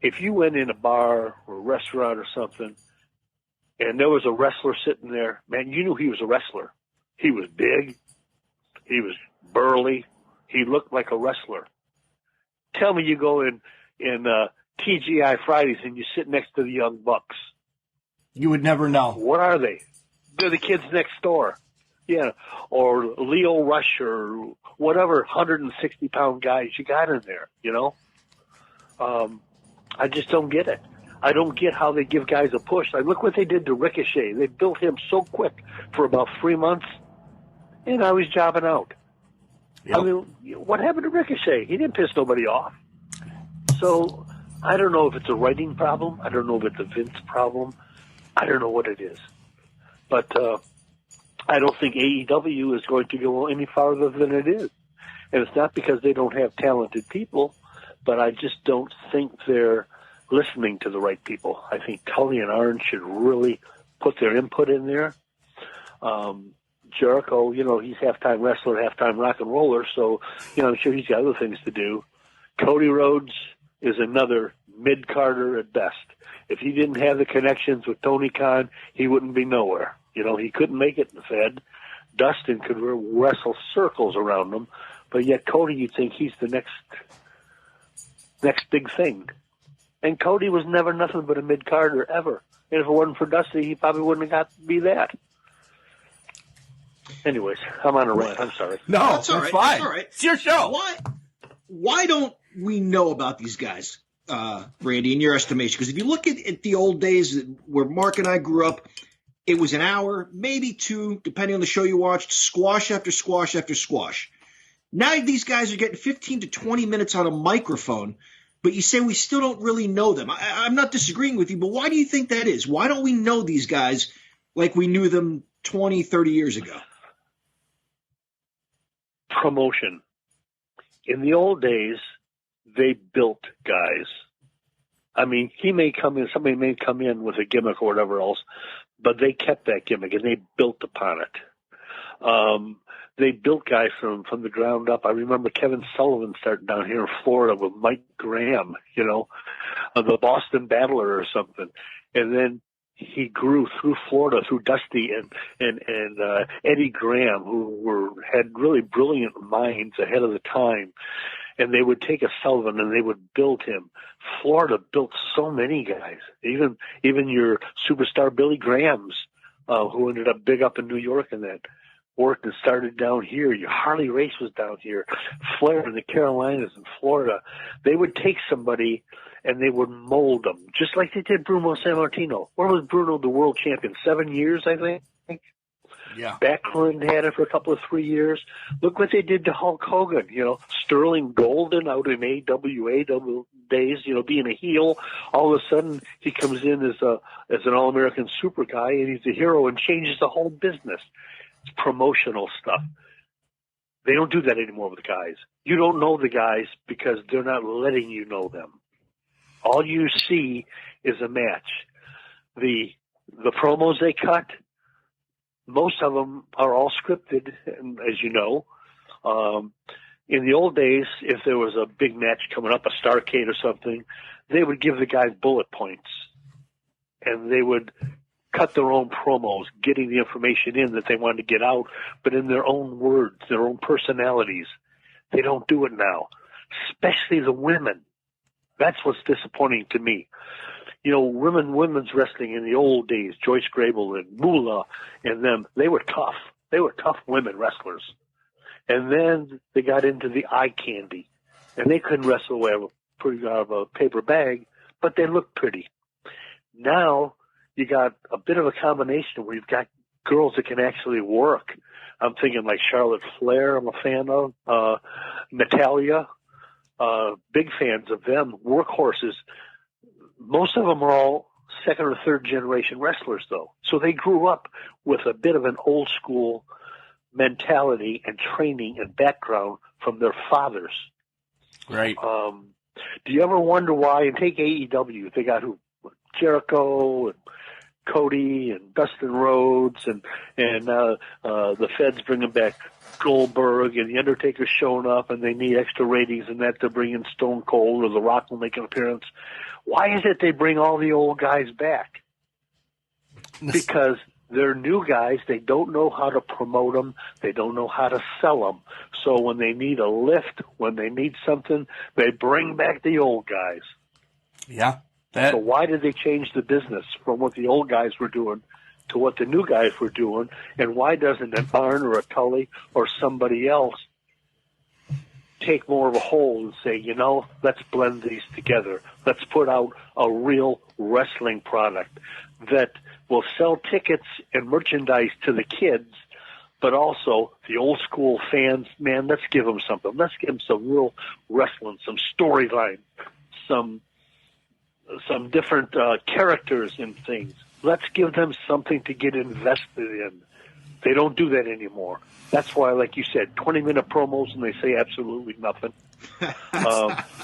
if you went in a bar or a restaurant or something, and there was a wrestler sitting there, man, you knew he was a wrestler. He was big. He was burly. He looked like a wrestler. Tell me you go in TGI Fridays and you sit next to the Young Bucks. You would never know. What are they? They're the kids next door. Yeah, or Leo Rush or whatever 160-pound guys you got in there, you know? I just don't get it. I don't get how they give guys a push. Like, look what they did to Ricochet. They built him so quick for about 3 months, and now he's jobbing out. Yep. I mean, what happened to Ricochet? He didn't piss nobody off. So I don't know if it's a writing problem. I don't know if it's a Vince problem. I don't know what it is. But I don't think AEW is going to go any farther than it is. And it's not because they don't have talented people, but I just don't think they're listening to the right people. I think Tully and Arn should really put their input in there. Jericho, you know, he's halftime wrestler, halftime rock and roller, so, you know, I'm sure he's got other things to do. Cody Rhodes is another mid-carder at best. If he didn't have the connections with Tony Khan, he wouldn't be nowhere. You know, he couldn't make it in the Fed. Dustin could wrestle circles around him, but yet Cody, you'd think he's the next big thing. And Cody was never nothing but a mid-carder ever. And if it wasn't for Dusty, he probably wouldn't have got to be that. Anyways, I'm on a rant. I'm sorry. No, that's all right. Fine. That's all right. It's your show. Why don't we know about these guys, Randy, in your estimation? Because if you look at the old days where Mark and I grew up, it was an hour, maybe two, depending on the show you watched, squash after squash after squash. Now these guys are getting 15 to 20 minutes on a microphone, but you say we still don't really know them. I'm not disagreeing with you, but why do you think that is? Why don't we know these guys like we knew them 20, 30 years ago? Promotion. In the old days, they built guys. I mean, somebody may come in with a gimmick or whatever else, but they kept that gimmick and they built upon it. They built guys from the ground up. I remember Kevin Sullivan starting down here in Florida with Mike Graham, you know, the Boston Battler or something. And then he grew through Florida, through Dusty and Eddie Graham, who had really brilliant minds ahead of the time. And they would take a Sullivan and they would build him. Florida built so many guys, even your superstar Billy Grahams, who ended up big up in New York and that worked and started down here. Your Harley Race was down here. Flair in the Carolinas and Florida. They would take somebody and they would mold them, just like they did Bruno Sammartino. Where was Bruno the world champion? 7 years, I think. Yeah. Backlund had it for a couple of 3 years. Look what they did to Hulk Hogan. You know, Sterling Golden out in AWA days, you know, being a heel. All of a sudden, he comes in as an All-American super guy, and he's a hero and changes the whole business. It's promotional stuff. They don't do that anymore with the guys. You don't know the guys because they're not letting you know them. All you see is a match. The promos they cut, most of them are all scripted, as you know. In the old days, if there was a big match coming up, a Starrcade or something, they would give the guys bullet points. And they would cut their own promos, getting the information in that they wanted to get out, but in their own words, their own personalities. They don't do it now, especially the women. That's what's disappointing to me. You know, women's wrestling in the old days, Joyce Grable and Moolah and them, they were tough. They were tough women wrestlers. And then they got into the eye candy, and they couldn't wrestle away out of a paper bag, but they looked pretty. Now you got a bit of a combination where you've got girls that can actually work. I'm thinking like Charlotte Flair, I'm a fan of, Natalia, big fans of them, workhorses. Most of them are all second or third generation wrestlers, though. So they grew up with a bit of an old school mentality and training and background from their fathers. Right. Do you ever wonder why? And take AEW. They got Jericho and Cody and Dustin Rhodes and the Feds bringing back Goldberg and the Undertaker's showing up and they need extra ratings and that to bring in Stone Cold or The Rock will make an appearance. Why is it they bring all the old guys back? Because they're new guys. They don't know how to promote them. They don't know how to sell them. So when they need a lift, when they need something, they bring back the old guys. Yeah. So why did they change the business from what the old guys were doing to what the new guys were doing, and why doesn't an Arn or a Tully or somebody else take more of a hold and say, let's blend these together. Let's put out a real wrestling product that will sell tickets and merchandise to the kids, but also the old school fans. Man, let's give them something. Let's give them some real wrestling, some storyline, some different characters and things. Let's give them something to get invested in. They don't do that anymore. That's why, like you said, 20-minute promos and they say absolutely nothing.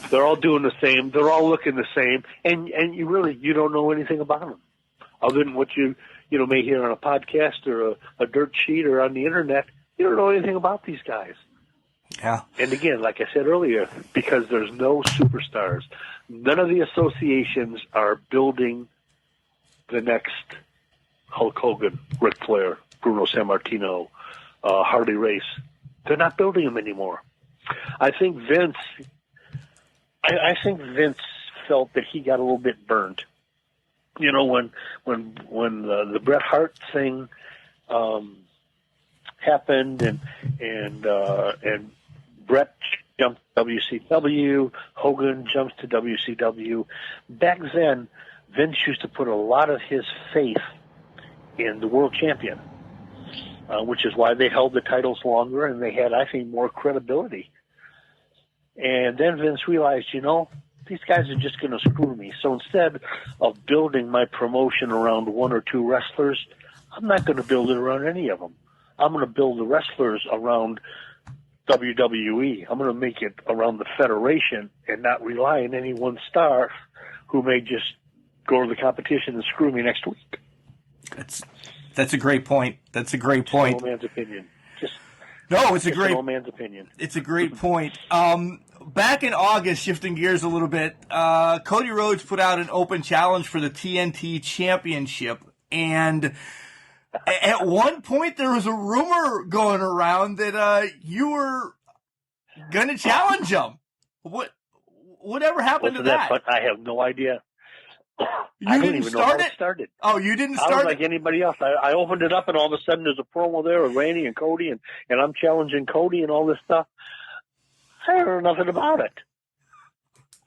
They're all doing the same. They're all looking the same, and you don't know anything about them other than what you may hear on a podcast or a dirt sheet or on the internet. You don't know anything about these guys. Yeah. And again, like I said earlier, because there's no superstars, none of the associations are building the next Hulk Hogan, Ric Flair, Bruno Sammartino, Harley Race. They're not building them anymore. I think Vince felt that he got a little bit burned. When the Bret Hart thing happened and Bret jumped to WCW, Hogan jumps to WCW. Back then, Vince used to put a lot of his faith in the world champion, which is why they held the titles longer and they had, I think, more credibility. And then Vince realized, these guys are just going to screw me. So instead of building my promotion around one or two wrestlers, I'm not going to build it around any of them. I'm going to build the wrestlers around WWE. I'm going to make it around the Federation and not rely on any one star who may just go to the competition and screw me next week. That's a great point. That's a great point. It's an old man's opinion. It's an old man's opinion. It's a great point. Back in August, shifting gears a little bit, Cody Rhodes put out an open challenge for the TNT Championship, and at one point there was a rumor going around that you were going to challenge him. Whatever happened to that? But I have no idea. You didn't start it? Started. Oh, you didn't I start was it? like anybody else. I opened it up, and all of a sudden there's a promo there with Randy and Cody, and I'm challenging Cody and all this stuff. I don't know nothing about it.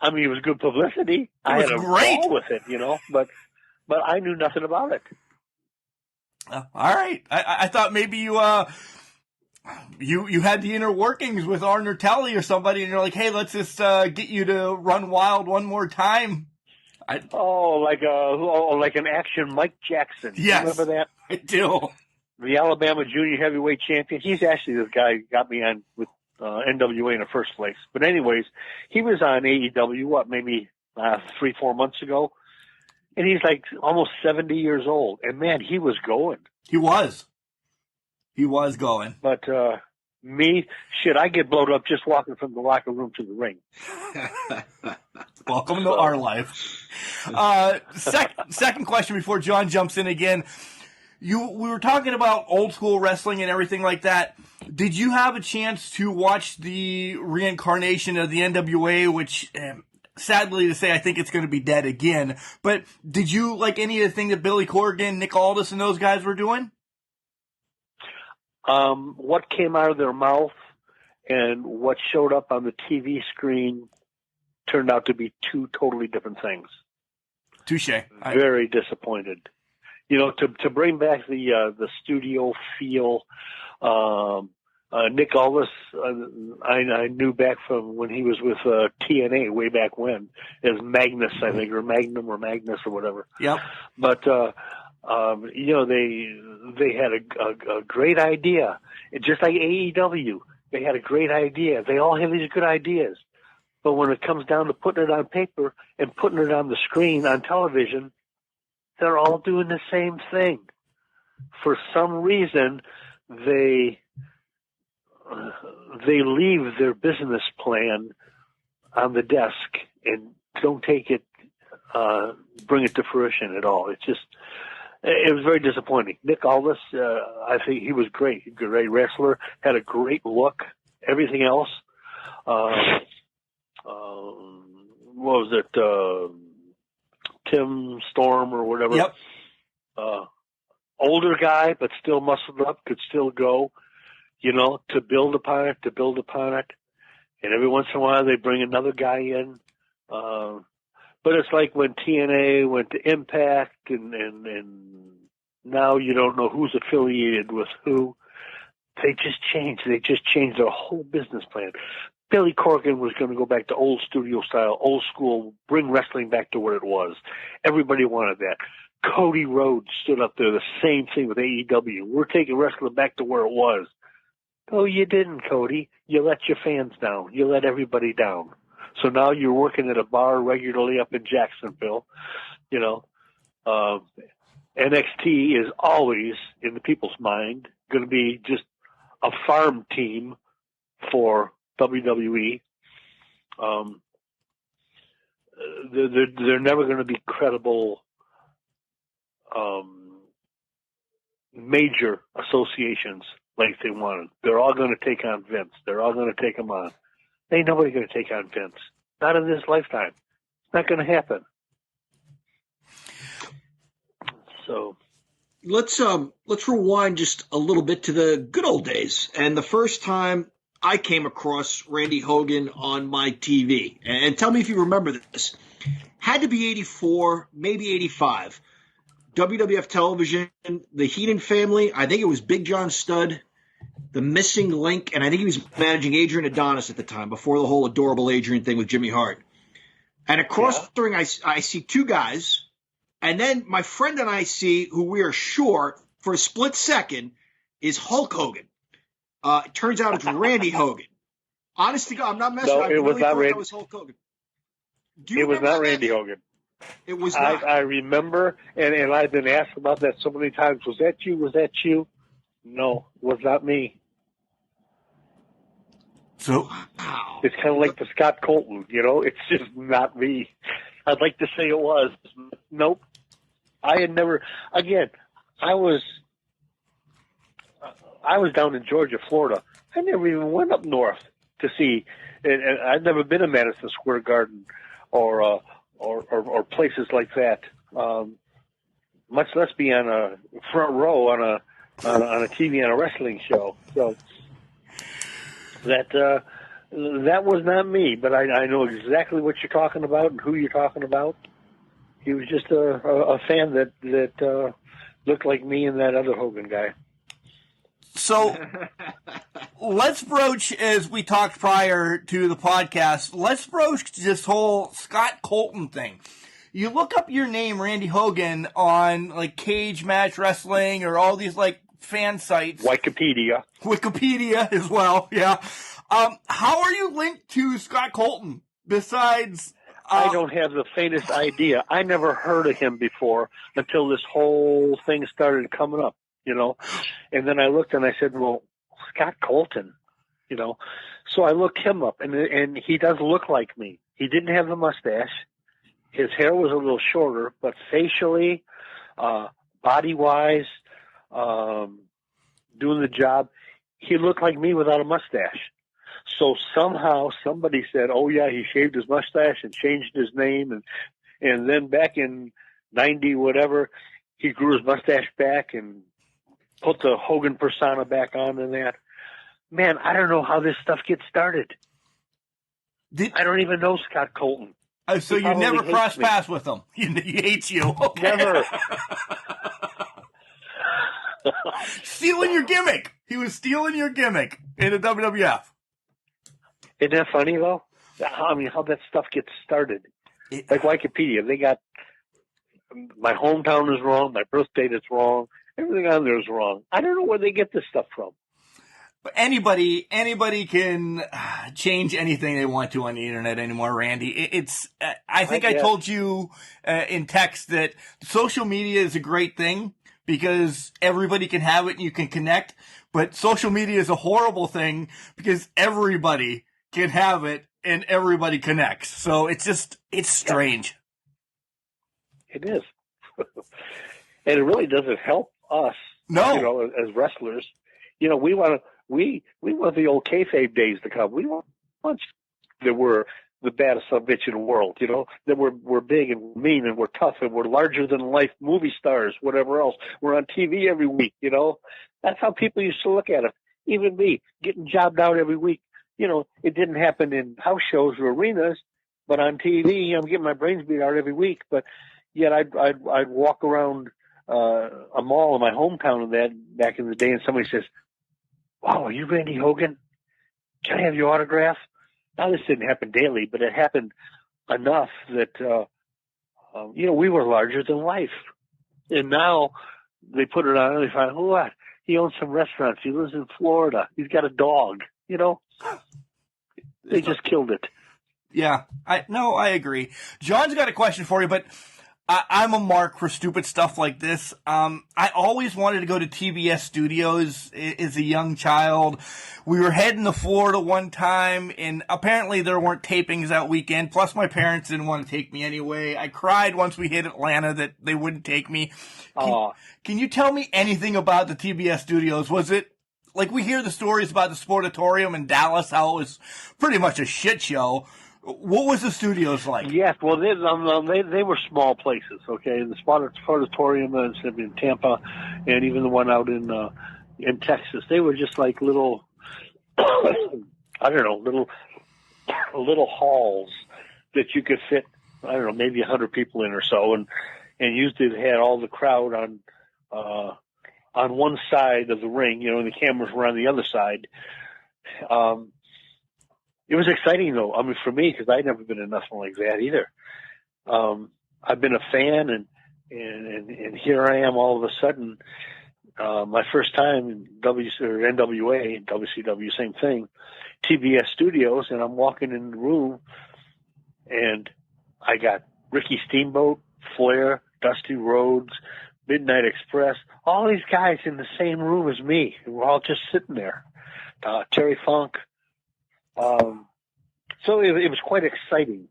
I mean, it was good publicity. I had a ball with it, but I knew nothing about it. All right. I thought maybe you had the inner workings with Arn or Telly or somebody, and you're like, hey, let's just get you to run wild one more time. Like an action Mike Jackson. Yes. Remember that? I do. The Alabama junior heavyweight champion. He's actually the guy who got me on with NWA in the first place. But anyways, he was on AEW, maybe 3-4 months ago. And he's like almost 70 years old. And man, he was going. He was going. But I get blown up just walking from the locker room to the ring. Welcome to our life. Second question before John jumps in again. We were talking about old school wrestling and everything like that. Did you have a chance to watch the reincarnation of the NWA, which, sadly to say, I think it's going to be dead again. But did you like any of the thing that Billy Corgan, Nick Aldis, and those guys were doing? What came out of their mouth and what showed up on the TV screen turned out to be two totally different things. Touche. Very disappointed. To bring back the studio feel. Nick Aldis, I knew back from when he was with TNA way back when as Magnus, I think, or Magnum or Magnus or whatever. Yep. But they had a great idea, just like AEW. They had a great idea. They all have these good ideas, but when it comes down to putting it on paper and putting it on the screen on television, they're all doing the same thing. For some reason, they leave their business plan on the desk and don't take it, bring it to fruition at all. It was very disappointing. Nick Aldis, I think he was great. Great wrestler, had a great look. Everything else, what was it? Tim Storm or whatever. Yep. older guy, but still muscled up, could still go, to build upon it. And every once in a while they bring another guy in. But it's like when TNA went to Impact and now you don't know who's affiliated with who. They just changed. They just changed their whole business plan. Billy Corgan was going to go back to old studio style, old school, bring wrestling back to what it was. Everybody wanted that. Cody Rhodes stood up there, the same thing with AEW. We're taking wrestling back to where it was. Oh, you didn't, Cody. You let your fans down. You let everybody down. So now you're working at a bar regularly up in Jacksonville. NXT is always, in the people's mind, going to be just a farm team for WWE. They're never going to be credible major associations like they wanted. They're all going to take on Vince. They're all going to take him on. Ain't nobody going to take on Vince. Not in this lifetime. It's not going to happen. So let's rewind just a little bit to the good old days. And the first time I came across Randy Hogan on my TV, and tell me if you remember this, had to be 84, maybe 85. WWF television, the Heenan family, I think it was Big John Studd, the Missing Link, and I think he was managing Adrian Adonis at the time, before the whole adorable Adrian thing with Jimmy Hart. And across the ring, I see two guys, and then my friend and I see, who we are sure, for a split second, is Hulk Hogan. It turns out it's Randy Hogan. Honest to God, I'm not messing around. No, it was not Randy. That was Hulk Hogan. It was not Randy Hogan. It was not. I remember, and I've been asked about that so many times. Was that you? Was that you? No, it was not me. So it's kind of like the Scott Colton, it's just not me. I'd like to say it was. Nope. I had never, again, I was down in Georgia, Florida. I never even went up north to see, and I'd never been in Madison Square Garden or places like that. Much less be on a front row on a TV on a wrestling show. So that was not me, but I know exactly what you're talking about and who you're talking about. He was just a fan that looked like me and that other Hogan guy. So let's broach, as we talked prior to the podcast, let's broach this whole Scott Colton thing. You look up your name, Randy Hogan, on like Cage Match Wrestling or all these like fan sites. Wikipedia as well, yeah. How are you linked to Scott Colton besides... I don't have the faintest idea. I never heard of him before until this whole thing started coming up, And then I looked and I said, well, Scott Colton, So I looked him up, and he does look like me. He didn't have the mustache. His hair was a little shorter, but facially, body-wise, doing the job, he looked like me without a mustache. So somehow somebody said, oh, yeah, he shaved his mustache and changed his name. And then back in 90, whatever, he grew his mustache back and put the Hogan persona back on and that. Man, I don't know how this stuff gets started. I don't even know Scott Colton. So you never crossed paths with him. He hates you. Okay. Never. Stealing your gimmick. He was stealing your gimmick in the WWF. Isn't that funny, though? I mean, how that stuff gets started. Like Wikipedia, they got my hometown is wrong, my birth date is wrong, everything on there is wrong. I don't know where they get this stuff from. But anybody can change anything they want to on the internet anymore, Randy. I think I told you in text that social media is a great thing because everybody can have it and you can connect. But social media is a horrible thing because everybody can have it and everybody connects. So it's strange. It is. And it really doesn't help us. No. As wrestlers. We want the old kayfabe days to come. We want there were the baddest son of a bitch in the world, you know, that we're big and mean and we're tough and we're larger than life movie stars, whatever else. We're on TV every week, you know. That's how people used to look at us. Even me, getting jobbed out every week. You know, it didn't happen in house shows or arenas, but on TV, I'm getting my brains beat out every week. But yet I'd walk around a mall in my hometown and that back in the day, and somebody says, "Wow, are you Randy Hogan? Can I have your autograph?" Now, this didn't happen daily, but it happened enough that, you know, we were larger than life. And now they put it on and they find, oh, what? He owns some restaurants. He lives in Florida. He's got a dog, you know. They just killed it. Yeah, I agree. John's got a question for you, but I'm a mark for stupid stuff like this. I always wanted to go to TBS studios as a young child. We were heading to Florida one time, and apparently there weren't tapings that weekend. Plus, my parents didn't want to take me anyway. I cried once we hit Atlanta that they wouldn't take me. Can you tell me anything about the TBS studios? Was it, like, we hear the stories about the Sportatorium in Dallas, how it was pretty much a shit show. What was the studios like? Yes, well, they were small places, okay? The Sportatorium in Tampa, and even the one out in Texas, they were just like little, I don't know, little halls that you could fit, I don't know, maybe 100 people in or so, and usually they had all the crowd on one side of the ring, you know, and the cameras were on the other side. It was exciting, though. I mean, for me, because I'd never been in nothing like that either. I've been a fan, and here I am all of a sudden. My first time in NWA, WCW, same thing, TBS Studios, and I'm walking in the room, and I got Ricky Steamboat, Flair, Dusty Rhodes, Midnight Express, all these guys in the same room as me. We're all just sitting there. Terry Funk. So it was quite exciting.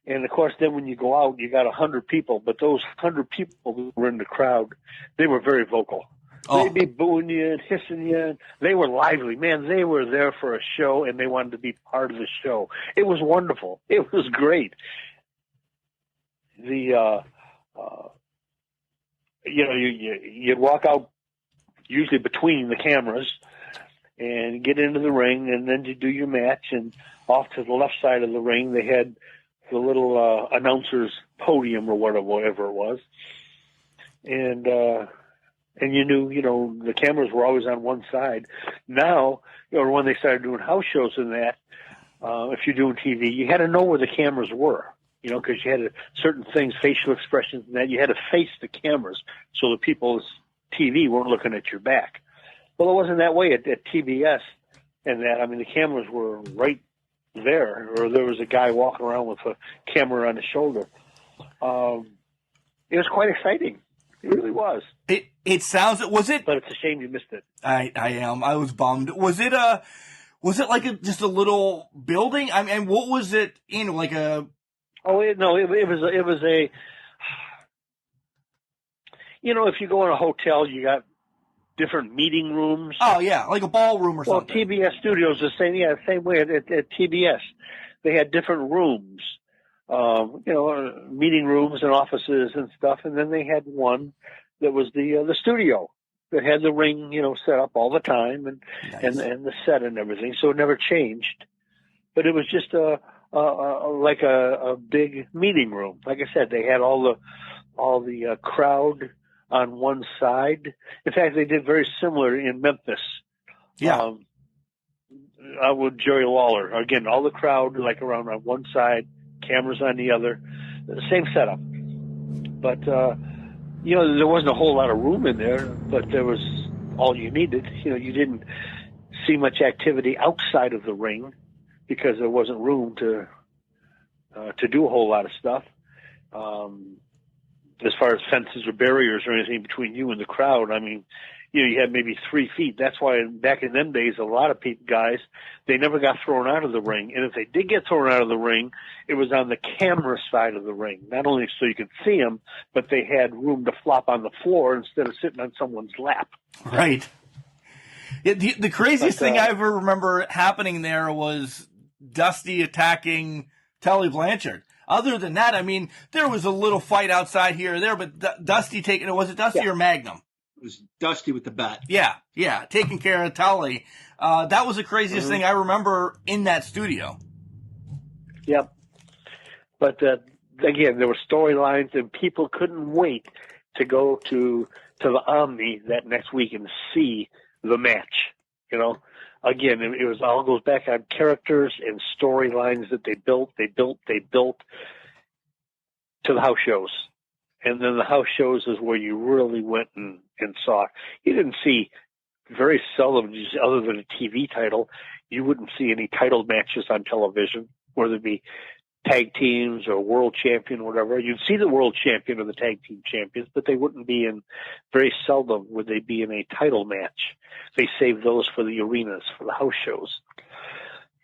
And of course, then when you go out, you got 100 people, but those 100 people who were in the crowd, they were very vocal. Oh. They'd be booing you and hissing you. And they were lively. Man, they were there for a show, and they wanted to be part of the show. It was wonderful. It was great. You know, you'd walk out usually between the cameras and get into the ring, and then you do your match. And off to the left side of the ring, they had the little announcer's podium or whatever it was. And you knew, you know, the cameras were always on one side. Now, you know, when they started doing house shows and that, if you're doing TV, you had to know where the cameras were, you know, because you had certain things, facial expressions and that, you had to face the cameras so the people's TV weren't looking at your back. Well, it wasn't that way at TBS and that. I mean, the cameras were right there, or there was a guy walking around with a camera on his shoulder. It was quite exciting. It really was. It sounds, was it? But it's a shame you missed it. I am. I was bummed. Was it like just a little building? I mean, what was it in? Like a? Oh, it was a. You know, if you go in a hotel, you got different meeting rooms. Oh yeah, like a ballroom or something. Well, TBS Studios the same way at TBS. They had different rooms, you know, meeting rooms and offices and stuff, and then they had one that was the studio that had the ring, you know, set up all the time and nice. and the set and everything, so it never changed. But it was just like a big meeting room. Like I said, they had all the crowd on one side. In fact, they did very similar in Memphis. Yeah. With Jerry Lawler. Again, all the crowd like around on one side, cameras on the other. Same setup. But, you know, there wasn't a whole lot of room in there, but there was all you needed. You know, you didn't see much activity outside of the ring because there wasn't room to do a whole lot of stuff. As far as fences or barriers or anything between you and the crowd, I mean, you know, you had maybe 3 feet. That's why back in them days, a lot of guys, they never got thrown out of the ring. And if they did get thrown out of the ring, it was on the camera side of the ring. Not only so you could see them, but they had room to flop on the floor instead of sitting on someone's lap. Right. Yeah, the craziest thing I ever remember happening there was Dusty attacking Tully Blanchard. Other than that, I mean, there was a little fight outside here or there, but Dusty was it Dusty or Magnum? It was Dusty with the bat. Yeah, taking care of Tully. That was the craziest thing I remember in that studio. Yep. But again, there were storylines, and people couldn't wait to go to the Omni that next week and see the match. You know, again, it was all goes back on characters and storylines that they built to the house shows. And then the house shows is where you really went and saw. You didn't see very seldom, other than a TV title, you wouldn't see any title matches on television, whether it be tag teams or world champion or whatever. You'd see the world champion or the tag team champions, but they wouldn't be in, very seldom would they be in a title match. They saved those for the arenas, for the house shows.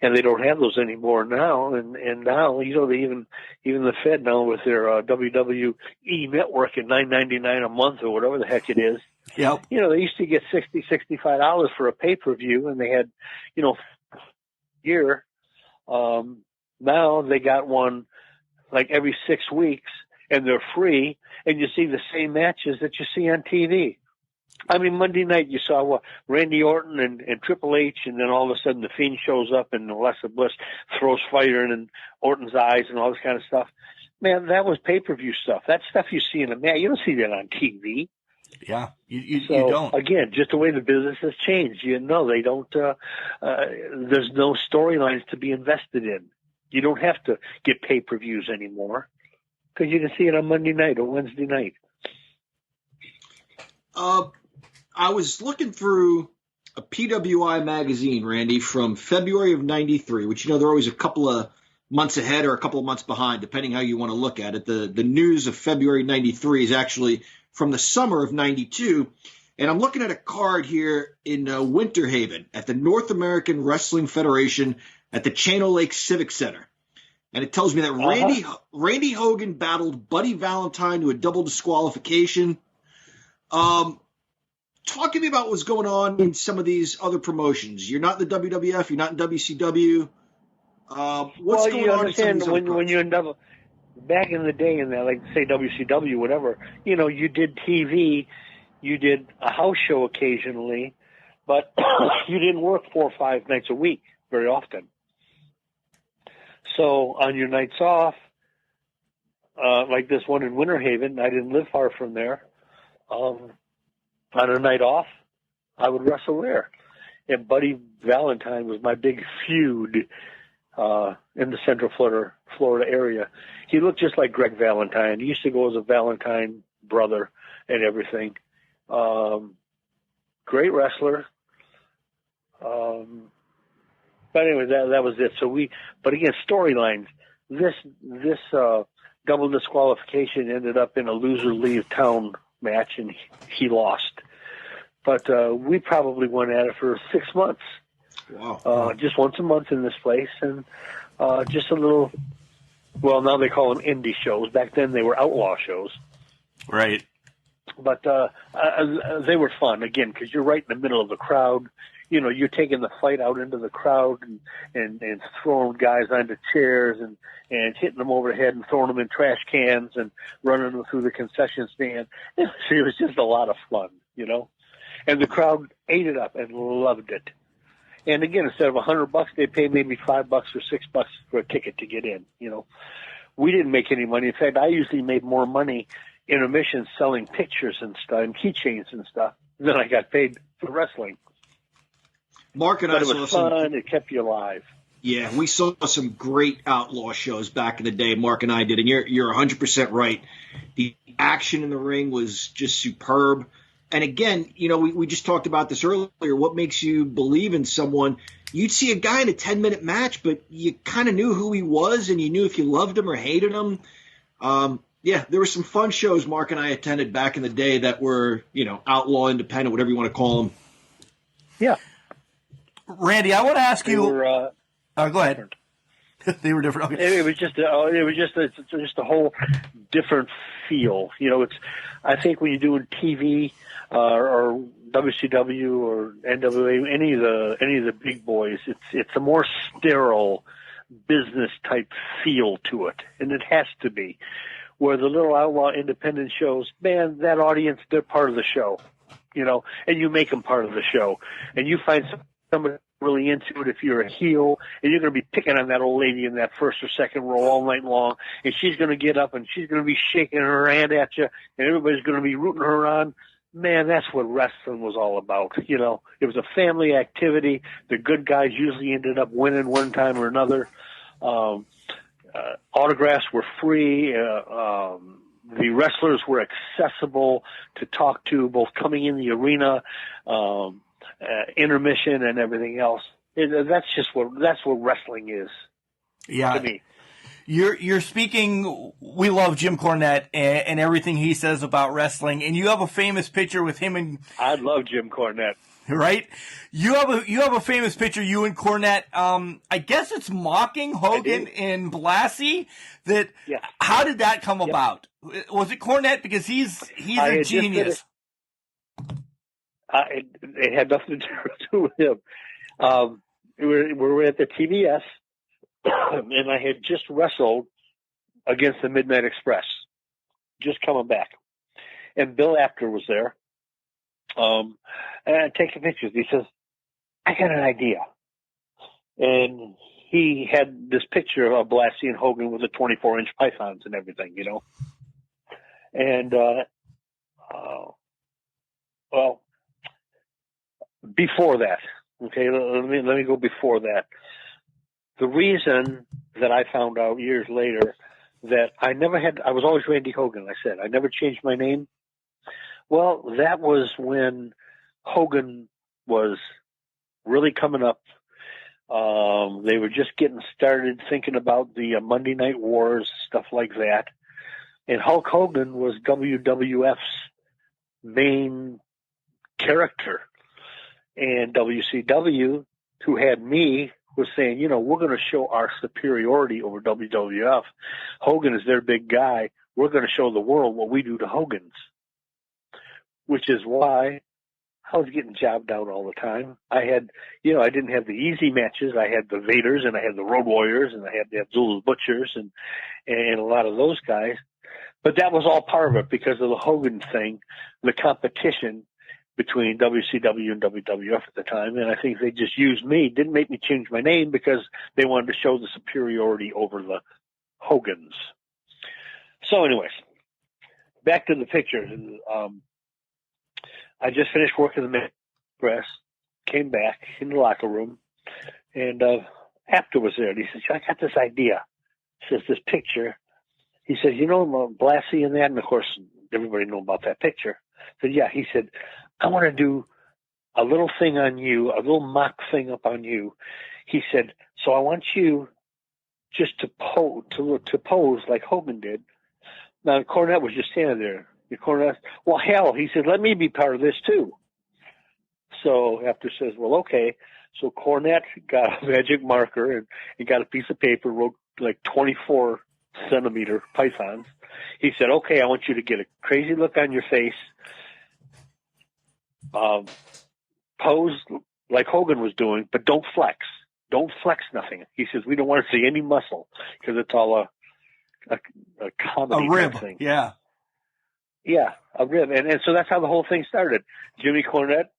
And they don't have those anymore now. And now, you know, they even the Fed now with their WWE network at $9.99 a month or whatever the heck it is. Yep. You know, they used to get $65 for a pay-per-view, and they had, you know, year. Now they got one like every 6 weeks, and they're free, and you see the same matches that you see on TV. I mean, Monday night you saw Randy Orton and Triple H, and then all of a sudden the Fiend shows up and Alexa Bliss throws fire in Orton's eyes and all this kind of stuff. Man, that was pay-per-view stuff. That stuff you see in a match. You don't see that on TV. Yeah, you So, don't. again, just the way the business has changed. You know, they don't. There's no storylines to be invested in. You don't have to get pay-per-views anymore because you can see it on Monday night or Wednesday night. I was looking through a PWI magazine, Randy, from February of '93, which, you know, they're always a couple of months ahead or a couple of months behind, depending how you want to look at it. The news of February '93 is actually from the summer of '92. And I'm looking at a card here in Winter Haven at the North American Wrestling Federation at the Channel Lake Civic Center. And it tells me that Randy Hogan battled Buddy Valentine to a double disqualification. Talk to me about what's going on in some of these other promotions. You're not in the WWF. You're not in WCW. What's going on in some of these other when you're in back in the day in that, like say WCW, whatever, you know, you did TV, you did a house show occasionally, but you didn't work 4 or 5 nights a week very often. So on your nights off, like this one in Winter Haven, I didn't live far from there. On a night off, I would wrestle there. And Buddy Valentine was my big feud in the Central Florida area. He looked just like Greg Valentine. He used to go as a Valentine brother and everything. Great wrestler. But anyway, that was it. But again, storylines. This double disqualification ended up in a loser leave town match, and he lost. But we probably went at it for 6 months. Wow. Just once a month in this place, and just a little. Well, now they call them indie shows. Back then they were outlaw shows. Right. But they were fun again because you're right in the middle of the crowd. You know, you're taking the fight out into the crowd and throwing guys onto chairs and hitting them over the head and throwing them in trash cans and running them through the concession stand. It was just a lot of fun, you know. And the crowd ate it up and loved it. And again, instead of $100, they paid maybe $5 or $6 for a ticket to get in. You know, we didn't make any money. In fact, I usually made more money intermission selling pictures and stuff and keychains and stuff than I got paid for wrestling. Mark and But I it was fun. It kept you alive. Yeah, we saw some great outlaw shows back in the day. Mark and I did, and you're 100% right. The action in the ring was just superb. And again, you know, we just talked about this earlier. What makes you believe in someone? You'd see a guy in a 10-minute match, but you kind of knew who he was, and you knew if you loved him or hated him. Yeah, there were some fun shows Mark and I attended back in the day that were, you know, outlaw, independent, whatever you want to call them. Yeah. Randy, I want to ask you. Were, go ahead. They were different. Okay. It was just a whole different feel. You know, I think when you're doing TV or WCW or NWA, any of the big boys, it's a more sterile business type feel to it, and it has to be. Where the little outlaw independent shows, man, that audience, they're part of the show, you know, and you make them part of the show, and you find somebody really into it if you're a heel, and you're going to be picking on that old lady in that first or second row all night long, and she's going to get up and she's going to be shaking her hand at you, and everybody's going to be rooting her on. Man, that's what wrestling was all about. You know, it was a family activity. The good guys usually ended up winning one time or another. Autographs were free. The wrestlers were accessible to talk to, both coming in the arena, intermission, and everything else. That's what wrestling is. Yeah. To me. You're speaking. We love Jim Cornette and everything he says about wrestling, and you have a famous picture with him and. I love Jim Cornette. Right, you have a famous picture, you and Cornette. I guess it's mocking Hogan and Blassie. That yeah. How did that come about? Was it Cornette because he's a genius? It had nothing to do with him. We were at the TBS, and I had just wrestled against the Midnight Express, just coming back, and Bill Apter was there. And taking pictures. He says, I got an idea. And he had this picture of Blassie and Hogan with the 24-inch pythons and everything, you know. And, well, before that, okay, let me go before that. The reason that I found out years later that I was always Randy Hogan, I said. I never changed my name. Well, that was when Hogan was really coming up. They were just getting started thinking about the Monday Night Wars, stuff like that. And Hulk Hogan was WWF's main character. And WCW, who had me, was saying, you know, we're going to show our superiority over WWF. Hogan is their big guy. We're going to show the world what we do to Hogan's. Which is why I was getting jobbed out all the time. I didn't have the easy matches. I had the Vaders and I had the Road Warriors and I had the Abdullah Butchers and a lot of those guys. But that was all part of it because of the Hogan thing, the competition between WCW and WWF at the time. And I think they just used me, didn't make me change my name because they wanted to show the superiority over the Hogans. So anyways, back to the pictures. I just finished working the Midnight Express, came back in the locker room, and Apter was there. And he said, I got this idea. He says, this picture. He said, you know Blassie and that? And, of course, everybody knew about that picture. I said, yeah. He said, I want to do a little thing on you, a little mock thing up on you. He said, so I want you just to pose like Hogan did. Now, Cornette was just standing there. Cornette, well, hell, he said, let me be part of this too. So Apter says, well, okay. So Cornette got a magic marker and got a piece of paper, wrote like 24-centimeter pythons. He said, okay, I want you to get a crazy look on your face, pose like Hogan was doing, but don't flex. Don't flex nothing. He says, we don't want to see any muscle because it's all a comedy type thing. Yeah. Yeah, a rib. And so that's how the whole thing started. Jimmy Cornette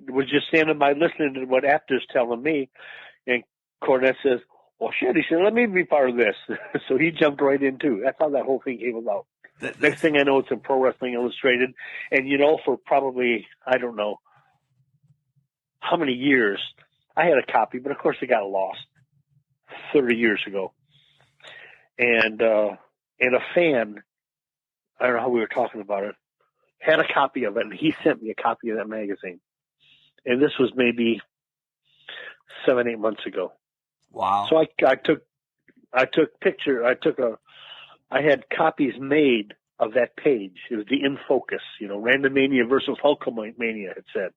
was just standing by listening to what Apter's telling me. And Cornette says, well, shit. He said, let me be part of this. So he jumped right in, too. That's how that whole thing came about. Next thing I know, it's in Pro Wrestling Illustrated. And, you know, for probably, I don't know how many years, I had a copy, but of course it got lost 30 years ago. And a fan, I don't know how we were talking about it, had a copy of it, and he sent me a copy of that magazine. And this was maybe 7-8 months ago. Wow. So I had copies made of that page. It was the In Focus, you know, Randamania versus Hulkamania, it said.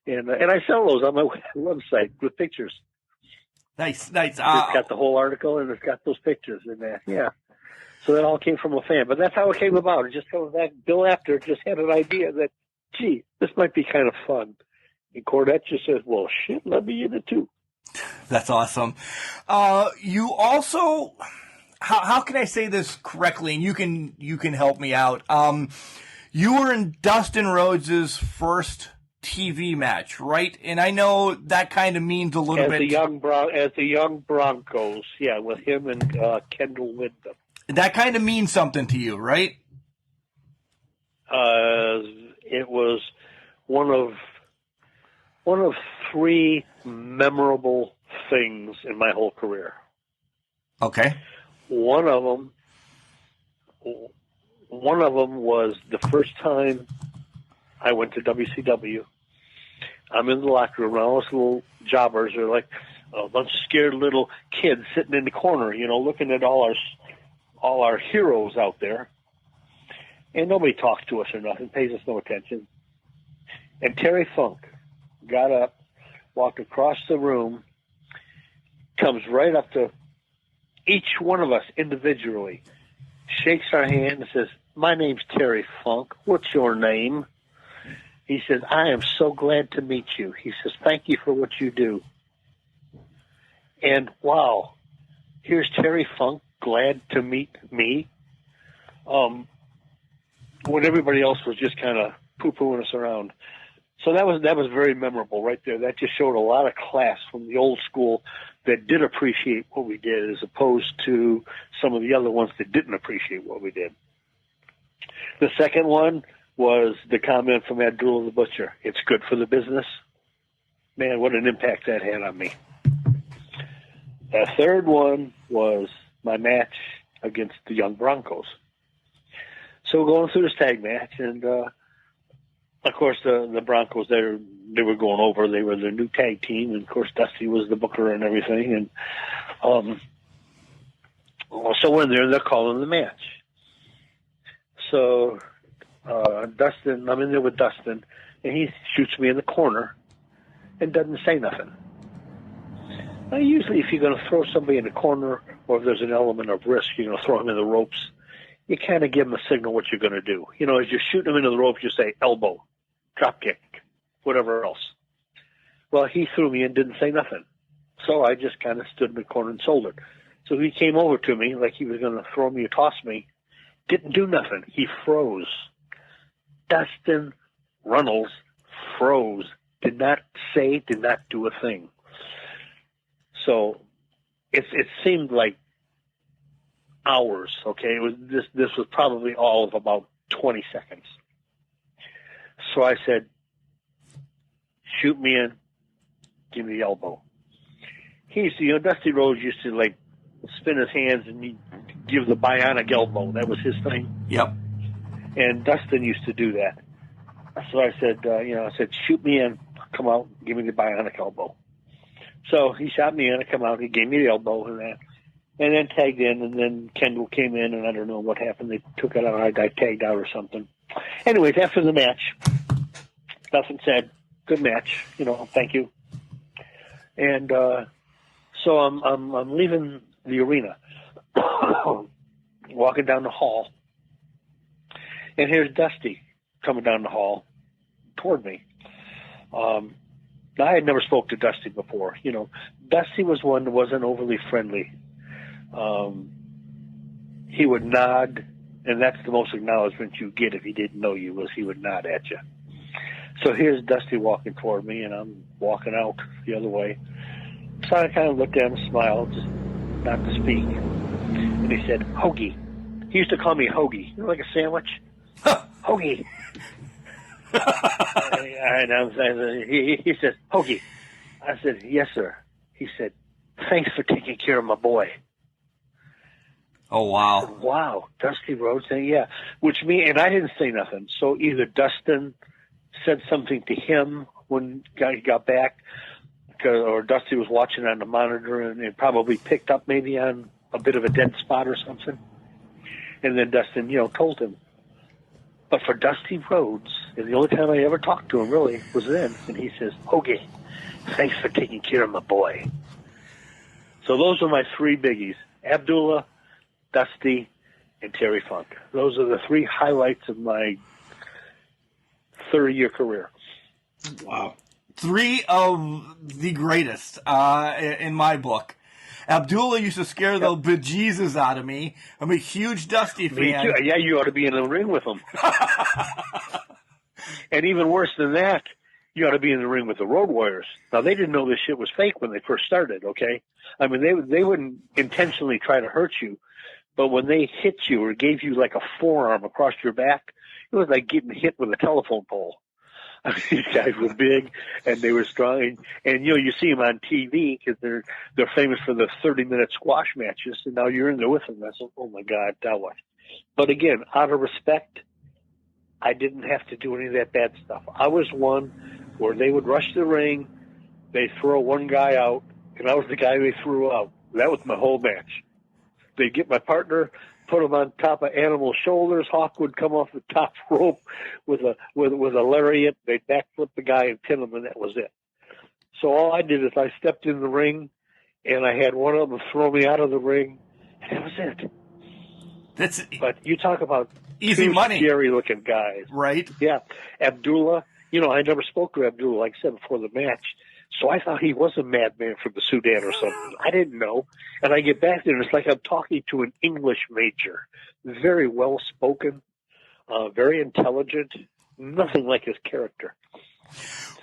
And I sell those on my website with pictures. Nice. It's got the whole article, and it's got those pictures in there. Yeah. So that all came from a fan. But that's how it came about. It just comes back. Bill Apter just had an idea that, gee, this might be kind of fun. And Cornette just says, well, shit, let me in it too. That's awesome. You also, how can I say this correctly? And you can help me out. You were in Dustin Rhodes' first TV match, right? And I know that kind of means a little bit. As the young Broncos, yeah, with him and Kendall Windham. That kind of means something to you, right? It was one of three memorable things in my whole career. Okay. One of them was the first time I went to WCW. I'm in the locker room, and all those little jobbers are like a bunch of scared little kids sitting in the corner, looking at all our heroes out there. And nobody talks to us or nothing, pays us no attention. And Terry Funk got up, walked across the room, comes right up to each one of us individually, shakes our hand and says, "My name's Terry Funk. What's your name?" He says, "I am so glad to meet you." He says, "Thank you for what you do." And wow, here's Terry Funk, glad to meet me. When everybody else was just kind of poo-pooing us around. So that was very memorable right there. That just showed a lot of class from the old school that did appreciate what we did, as opposed to some of the other ones that didn't appreciate what we did. The second one was the comment from Abdullah the Butcher. "It's good for the business." Man, what an impact that had on me. The third one was my match against the Young Broncos. So we're going through this tag match, and of course the Broncos, they were going over. They were the new tag team, and of course Dusty was the booker and everything. And so when they're calling the match. So Dustin, I'm in there with Dustin, and he shoots me in the corner and doesn't say nothing. Now, usually if you're going to throw somebody in the corner, or if there's an element of risk, you're going to throw him in the ropes, you kind of give them a signal what you're going to do. As you're shooting them into the ropes, you say elbow, drop kick, whatever else. Well, he threw me and didn't say nothing. So I just kind of stood in the corner and sold it. So he came over to me like he was going to throw me or toss me. Didn't do nothing. He froze. Dustin Runnels froze. Did not say, did not do a thing. So it seemed like hours, okay? It was this was probably all of about 20 seconds. So I said, "Shoot me in, give me the elbow." He used to, Dusty Rhodes used to like spin his hands and he'd give the bionic elbow. That was his thing. Yep. And Dustin used to do that. So I said, "Shoot me in, come out, give me the bionic elbow." So he shot me in, I come out, he gave me the elbow and that. And then tagged in, and then Kendall came in, and I don't know what happened. They took it out, I tagged out or something. Anyways, after the match, nothing said. Good match, thank you. And so I'm leaving the arena, walking down the hall, and here's Dusty coming down the hall toward me. I had never spoke to Dusty before. Dusty was one that wasn't overly friendly. He would nod, and that's the most acknowledgement you get if he didn't know you, was he would nod at you. So here's Dusty walking toward me, and I'm walking out the other way. So I kind of looked at him, smiled, just not to speak. And he said, "Hoagie." He used to call me Hoagie, like a sandwich. Hoagie. He said, "Hoagie." I said, "Yes, sir." He said, "Thanks for taking care of my boy." Oh, wow. I said, wow, Dusty Rhodes saying, yeah. And I didn't say nothing. So either Dustin said something to him when he got back, or Dusty was watching on the monitor and probably picked up maybe on a bit of a dead spot or something. And then Dustin, told him. But for Dusty Rhodes, and the only time I ever talked to him really was then, and he says, "Hoagie, thanks for taking care of my boy." So those are my three biggies: Abdullah, Dusty, and Terry Funk. Those are the three highlights of my 30-year career. Wow. Three of the greatest in my book. Abdullah used to scare the bejesus out of me. I'm a huge Dusty fan. Me too. Yeah, you ought to be in the ring with him. And even worse than that, you ought to be in the ring with the Road Warriors. Now, they didn't know this shit was fake when they first started, okay? I mean, they wouldn't intentionally try to hurt you, but when they hit you or gave you like a forearm across your back, it was like getting hit with a telephone pole. I mean, these guys were big and they were strong, and you see them on TV because they're famous for the 30-minute squash matches, and now you're in there with them. That's, oh my God, now what? But again, out of respect, I didn't have to do any of that bad stuff. I was one where they would rush the ring, they'd throw one guy out, and I was the guy they threw out. That was my whole match. They'd get my partner, put him on top of Animal's shoulders. Hawk would come off the top rope with a lariat. They'd backflip the guy and pin him, and that was it. So all I did is I stepped in the ring, and I had one of them throw me out of the ring, and that was it. But you talk about easy money, scary-looking guys, right? Yeah, Abdullah. I never spoke to Abdullah, like I said, before the match. So I thought he was a madman from the Sudan or something. I didn't know. And I get back there, and it's like I'm talking to an English major. Very well-spoken, very intelligent, nothing like his character.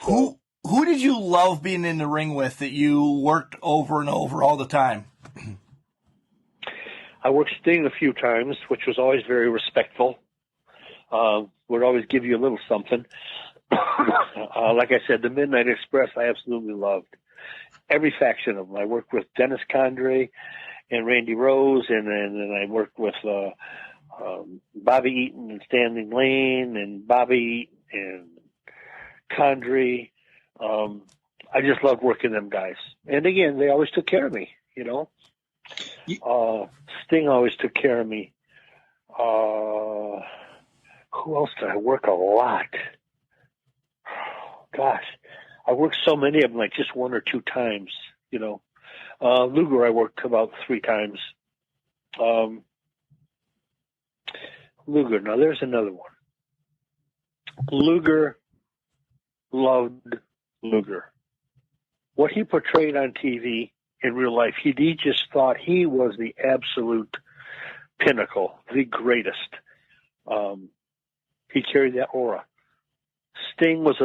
Who did you love being in the ring with that you worked over and over all the time? I worked Sting a few times, which was always very respectful. Would always give you a little something. Like I said, the Midnight Express I absolutely loved. Every faction of them. I worked with Dennis Condrey and Randy Rose, and then I worked with Bobby Eaton and Stanley Lane and Bobby and Condrey. I just loved working them guys. And again, they always took care of me, Sting always took care of me. Who else did I work a lot? Gosh, I worked so many of them, like just one or two times, Luger I worked about 3 times. Luger, now there's another one. Luger loved Luger. What he portrayed on TV in real life, he just thought he was the absolute pinnacle, the greatest. He carried that aura. Sting was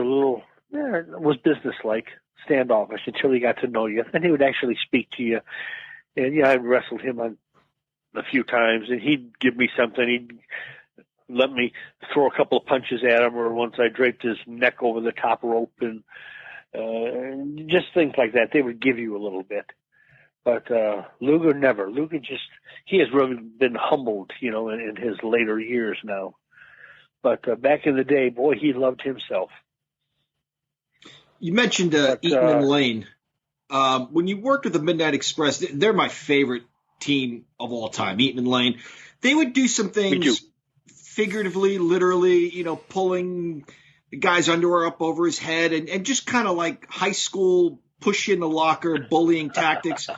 was businesslike, standoffish until he got to know you. Then he would actually speak to you. And I wrestled him on a few times, and he'd give me something. He'd let me throw a couple of punches at him, or once I draped his neck over the top rope, and just things like that. They would give you a little bit. But Luger never. Luger he has really been humbled, in his later years now. But back in the day, boy, he loved himself. You mentioned Eaton and Lane. When you worked with the Midnight Express, they're my favorite team of all time, Eaton and Lane. They would do some things figuratively, literally, pulling the guy's underwear up over his head and just kind of like high school push in the locker, bullying tactics.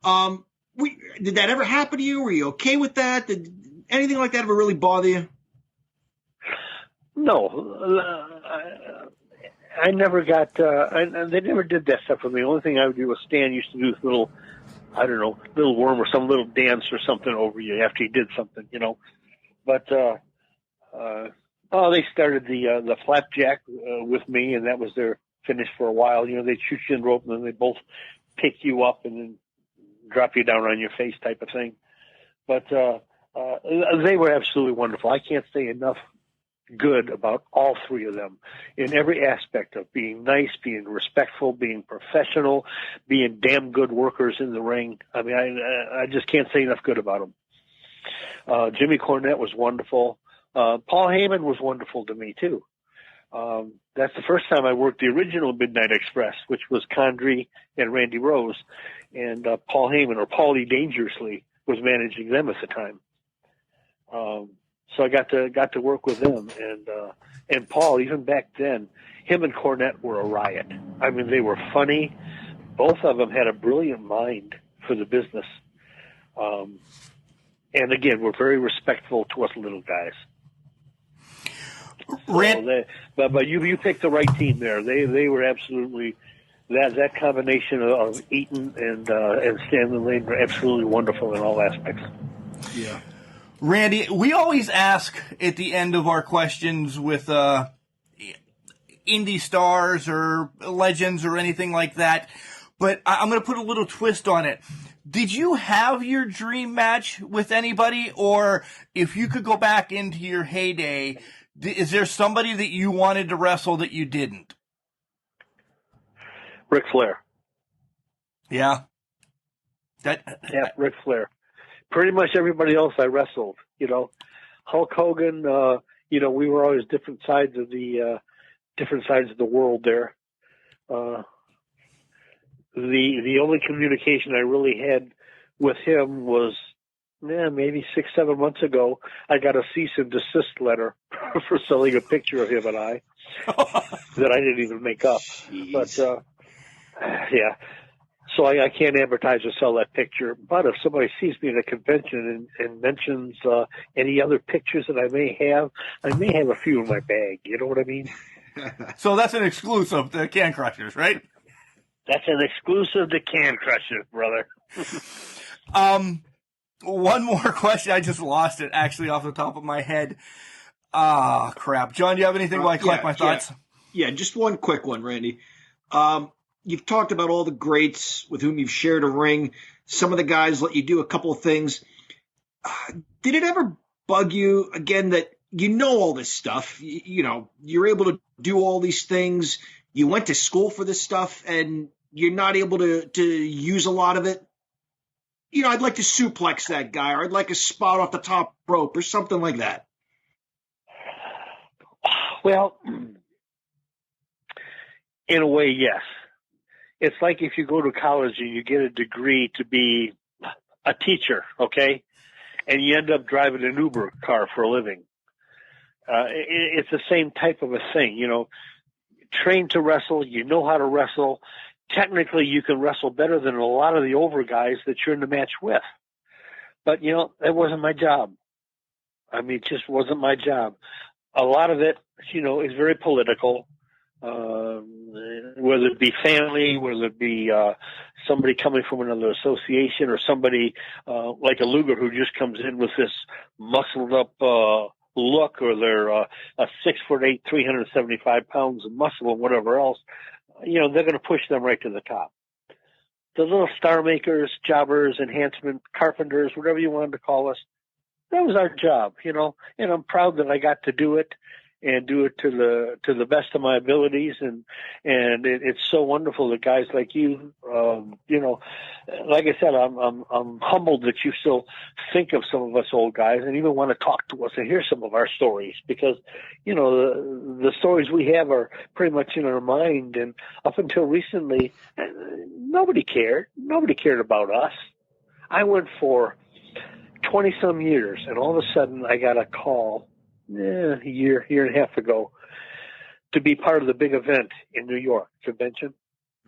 Did that ever happen to you? Were you okay with that? Did anything like that ever really bother you? No, I never got. They never did that stuff with me. The only thing I would do was Stan used to do this little worm or some little dance or something over you after he did something, But they started the flapjack with me, and that was their finish for a while. They'd shoot you in the rope, and then they both pick you up and then drop you down on your face, type of thing. But they were absolutely wonderful. I can't say enough good about all 3 of them in every aspect of being nice, being respectful, being professional, being damn good workers in the ring. I mean, I just can't say enough good about them. Jimmy Cornette was wonderful. Paul Heyman was wonderful to me too. That's the first time I worked the original Midnight Express, which was Condrey and Randy Rose, and Paul Heyman, or Paulie Dangerously, was managing them at the time. So I got to work with them, and Paul, even back then, him and Cornette were a riot. I mean, they were funny. Both of them had a brilliant mind for the business. And again, we're very respectful to us little guys. But you picked the right team there. They were absolutely that combination of Eaton and Stanley Lane were absolutely wonderful in all aspects. Yeah. Randy, we always ask at the end of our questions with indie stars or legends or anything like that, but I'm going to put a little twist on it. Did you have your dream match with anybody, or if you could go back into your heyday, is there somebody that you wanted to wrestle that you didn't? Ric Flair. Yeah. Ric Flair. Pretty much everybody else I wrestled, Hulk Hogan, we were always different sides of the world there. The only communication I really had with him was, maybe 6-7 months ago, I got a cease and desist letter for selling a picture of him and I that I didn't even make up. Jeez. But, yeah. So I can't advertise or sell that picture. But if somebody sees me at a convention and mentions any other pictures that I may have a few in my bag. You know what I mean? So that's an exclusive to Can Crushers, right? That's an exclusive to Can Crushers, brother. One more question. I just lost it, actually, off the top of my head. Ah, crap. John, do you have anything while I collect my thoughts? Yeah, just one quick one, Randy. You've talked about all the greats with whom you've shared a ring. Some of the guys let you do a couple of things. Did it ever bug you, again, that all this stuff? You're able to do all these things. You went to school for this stuff, and you're not able to use a lot of it. I'd like to suplex that guy, or I'd like a spot off the top rope, or something like that. Well, in a way, yes. It's like if you go to college and you get a degree to be a teacher, okay, and you end up driving an Uber car for a living. It's the same type of a thing, trained to wrestle, you know how to wrestle. Technically, you can wrestle better than a lot of the over guys that you're in the match with. But, that wasn't my job. I mean, it just wasn't my job. A lot of it, is very political. Whether it be family, whether it be somebody coming from another association, or somebody like a Luger who just comes in with this muscled up look, or they're a 6'8", 375 pounds of muscle, and whatever else, they're going to push them right to the top. The little star makers, jobbers, enhancement, carpenters, whatever you wanted to call us, that was our job, and I'm proud that I got to do it. And do it to the best of my abilities, and it's so wonderful that guys like you, like I said, I'm humbled that you still think of some of us old guys and even want to talk to us and hear some of our stories, because the stories we have are pretty much in our mind, and up until recently, nobody cared about us. I went for 20-some years, and all of a sudden I got a call. A year and a half ago, to be part of the big event in New York convention.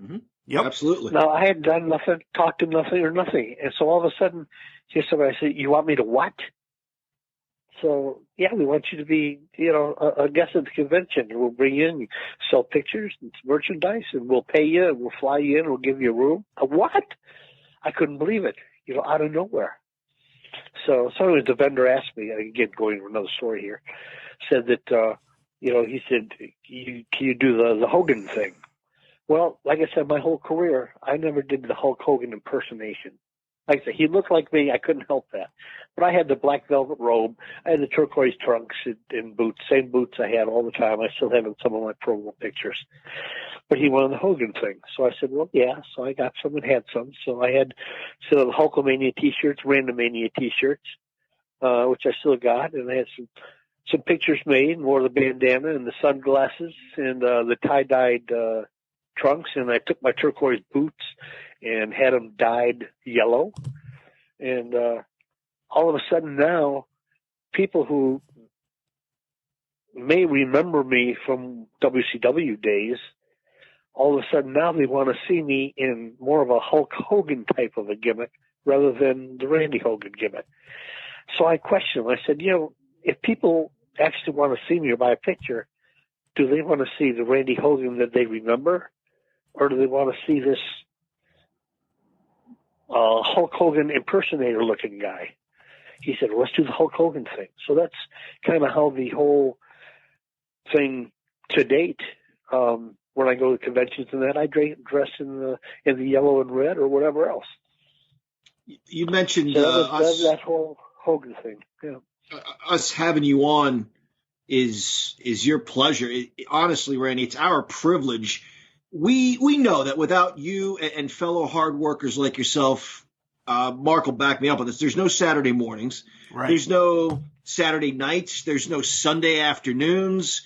Mm-hmm. Yep, absolutely. Now, I had done nothing, talked to nothing or nothing. And so all of a sudden, here's somebody said, "You want me to what?" So, yeah, we want you to be, a guest at the convention. We'll bring you in, sell pictures and merchandise, and we'll pay you, and we'll fly you in, we'll give you a room. What? I couldn't believe it, out of nowhere. So anyways, the vendor asked me, again, going to another story here, said that, he said, can you do the Hogan thing? Well, like I said, my whole career, I never did the Hulk Hogan impersonation. Like I said, he looked like me. I couldn't help that. But I had the black velvet robe. I had the turquoise trunks and boots, same boots I had all the time. I still have in some of my promo pictures. But he wanted the Hogan thing. So I said, well, yeah. So I got some and had some. So I had some of the Hulkamania T-shirts, Randamania T-shirts, which I still got. And I had some pictures made, and wore the bandana and the sunglasses and the tie-dyed trunks. And I took my turquoise boots and had them dyed yellow. And all of a sudden now, people who may remember me from WCW days, all of a sudden now they want to see me in more of a Hulk Hogan type of a gimmick rather than the Randy Hogan gimmick. So I questioned them. I said, if people actually want to see me or buy a picture, do they want to see the Randy Hogan that they remember, or do they want to see this Hulk Hogan impersonator-looking guy? He said, let's do the Hulk Hogan thing. So that's kind of how the whole thing to date. When I go to conventions and that, I dress in the yellow and red or whatever else. You mentioned that whole Hogan thing. Yeah. Us having you on is your pleasure. Honestly, Randy, it's our privilege. We know that without you and fellow hard workers like yourself, Mark will back me up on this, there's no Saturday mornings. Right. There's no Saturday nights. There's no Sunday afternoons.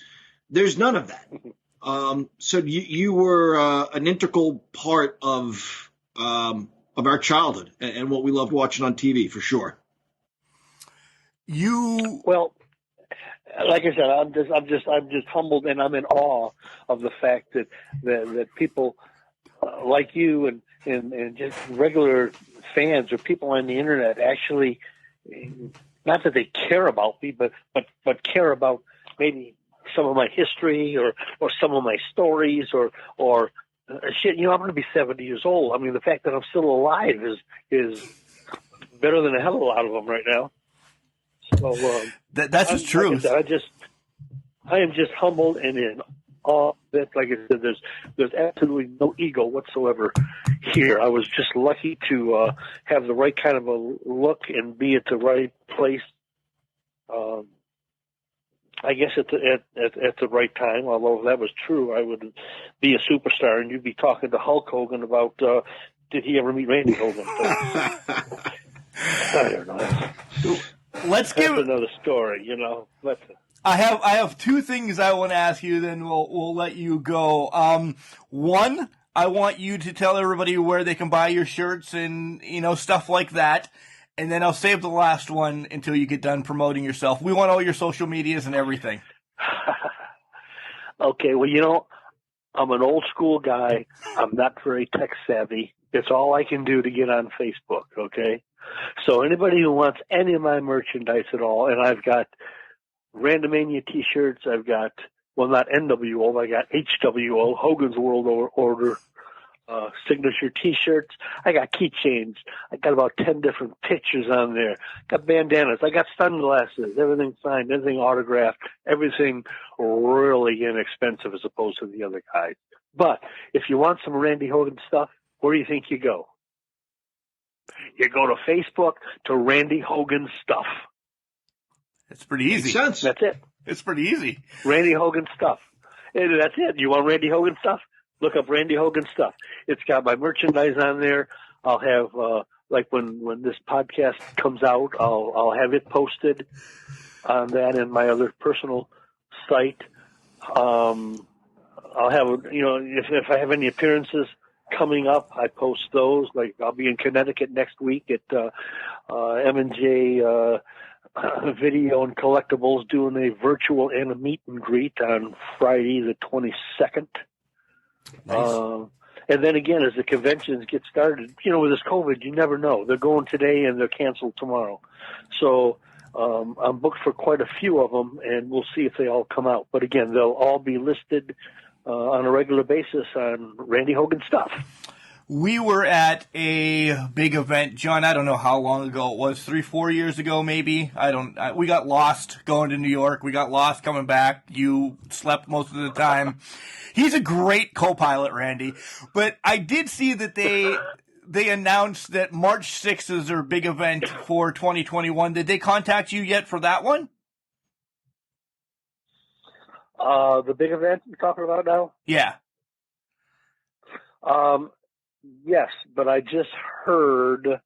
There's none of that. So you were an integral part of our childhood and what we loved watching on TV, for sure. Well, like I said, I'm just humbled, and I'm in awe of the fact that people like you and just regular fans or people on the internet actually, not that they care about me, but care about maybe some of my history or some of my stories or shit. I'm going to be 70 years old. I mean, the fact that I'm still alive is better than a hell of a lot of them right now. So that's just true. Like I said, I am just humbled and in awe that, like I said, there's absolutely no ego whatsoever here. I was just lucky to have the right kind of a look and be at the right place. I guess at the right time. Although if that was true, I would be a superstar, and you'd be talking to Hulk Hogan about did he ever meet Randy Hogan? I don't know. That's another story, But I have two things I want to ask you. Then we'll let you go. One, I want you to tell everybody where they can buy your shirts and stuff like that. And then I'll save the last one until you get done promoting yourself. We want all your social medias and everything. Okay, well, I'm an old school guy. I'm not very tech savvy. It's all I can do to get on Facebook, okay? So anybody who wants any of my merchandise at all, and I've got Randamania T-shirts, I've got, well, not NWO, I got HWO, Hogan's World Order, signature T-shirts. I got keychains. I got about 10 different pictures on there. Got bandanas. I got sunglasses. Everything signed. Everything autographed. Everything really inexpensive as opposed to the other guys. But if you want some Randy Hogan stuff, where do you think you go? You go to Facebook to Randy Hogan stuff. It's pretty easy. Makes sense. That's it. It's pretty easy. Randy Hogan stuff. And that's it. You want Randy Hogan stuff? Look up Randy Hogan stuff. It's got my merchandise on there. I'll have like when this podcast comes out, I'll have it posted on that and my other personal site. I'll have if I have any appearances coming up, I post those. Like I'll be in Connecticut next week at M&J Video and Collectibles doing a virtual and a meet and greet on Friday the 22nd. Nice. And then again, as the conventions get started, with this COVID, you never know. They're going today and they're canceled tomorrow. So I'm booked for quite a few of them, and we'll see if they all come out. But again, they'll all be listed on a regular basis on Randy Hogan stuff. We were at a big event, John. I don't know how long ago it was, 3-4 years ago, maybe. We got lost going to New York. We got lost coming back. You slept most of the time. He's a great co-pilot, Randy. But I did see that they announced that March 6th is their big event for 2021. Did they contact you yet for that one? The big event you're talking about now? Yeah. Yes, but I just heard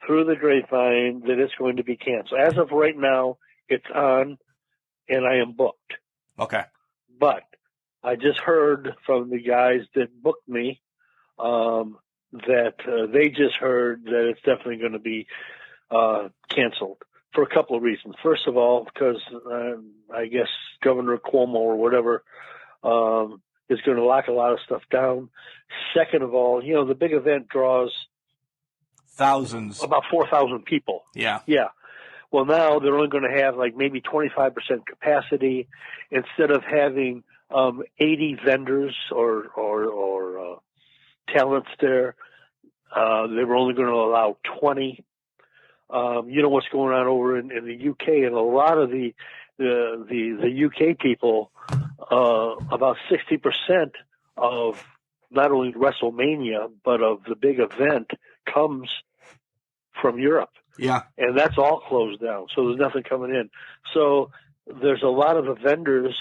through the grapevine that it's going to be canceled. As of right now, it's on, and I am booked. Okay. But I just heard from the guys that booked me that they just heard that it's definitely going to be canceled for a couple of reasons. First of all, because I guess Governor Cuomo or whatever is going to lock a lot of stuff down. Second of all, the big event draws thousands, about 4,000 people. Yeah. Yeah. Well, now they're only going to have like maybe 25% capacity instead of having 80 vendors or talents there. They were only going to allow 20. You know what's going on over in the UK, and a lot of the UK people, about 60% of not only WrestleMania but of the big event comes from Europe. Yeah. And that's all closed down, so there's nothing coming in. So there's a lot of the vendors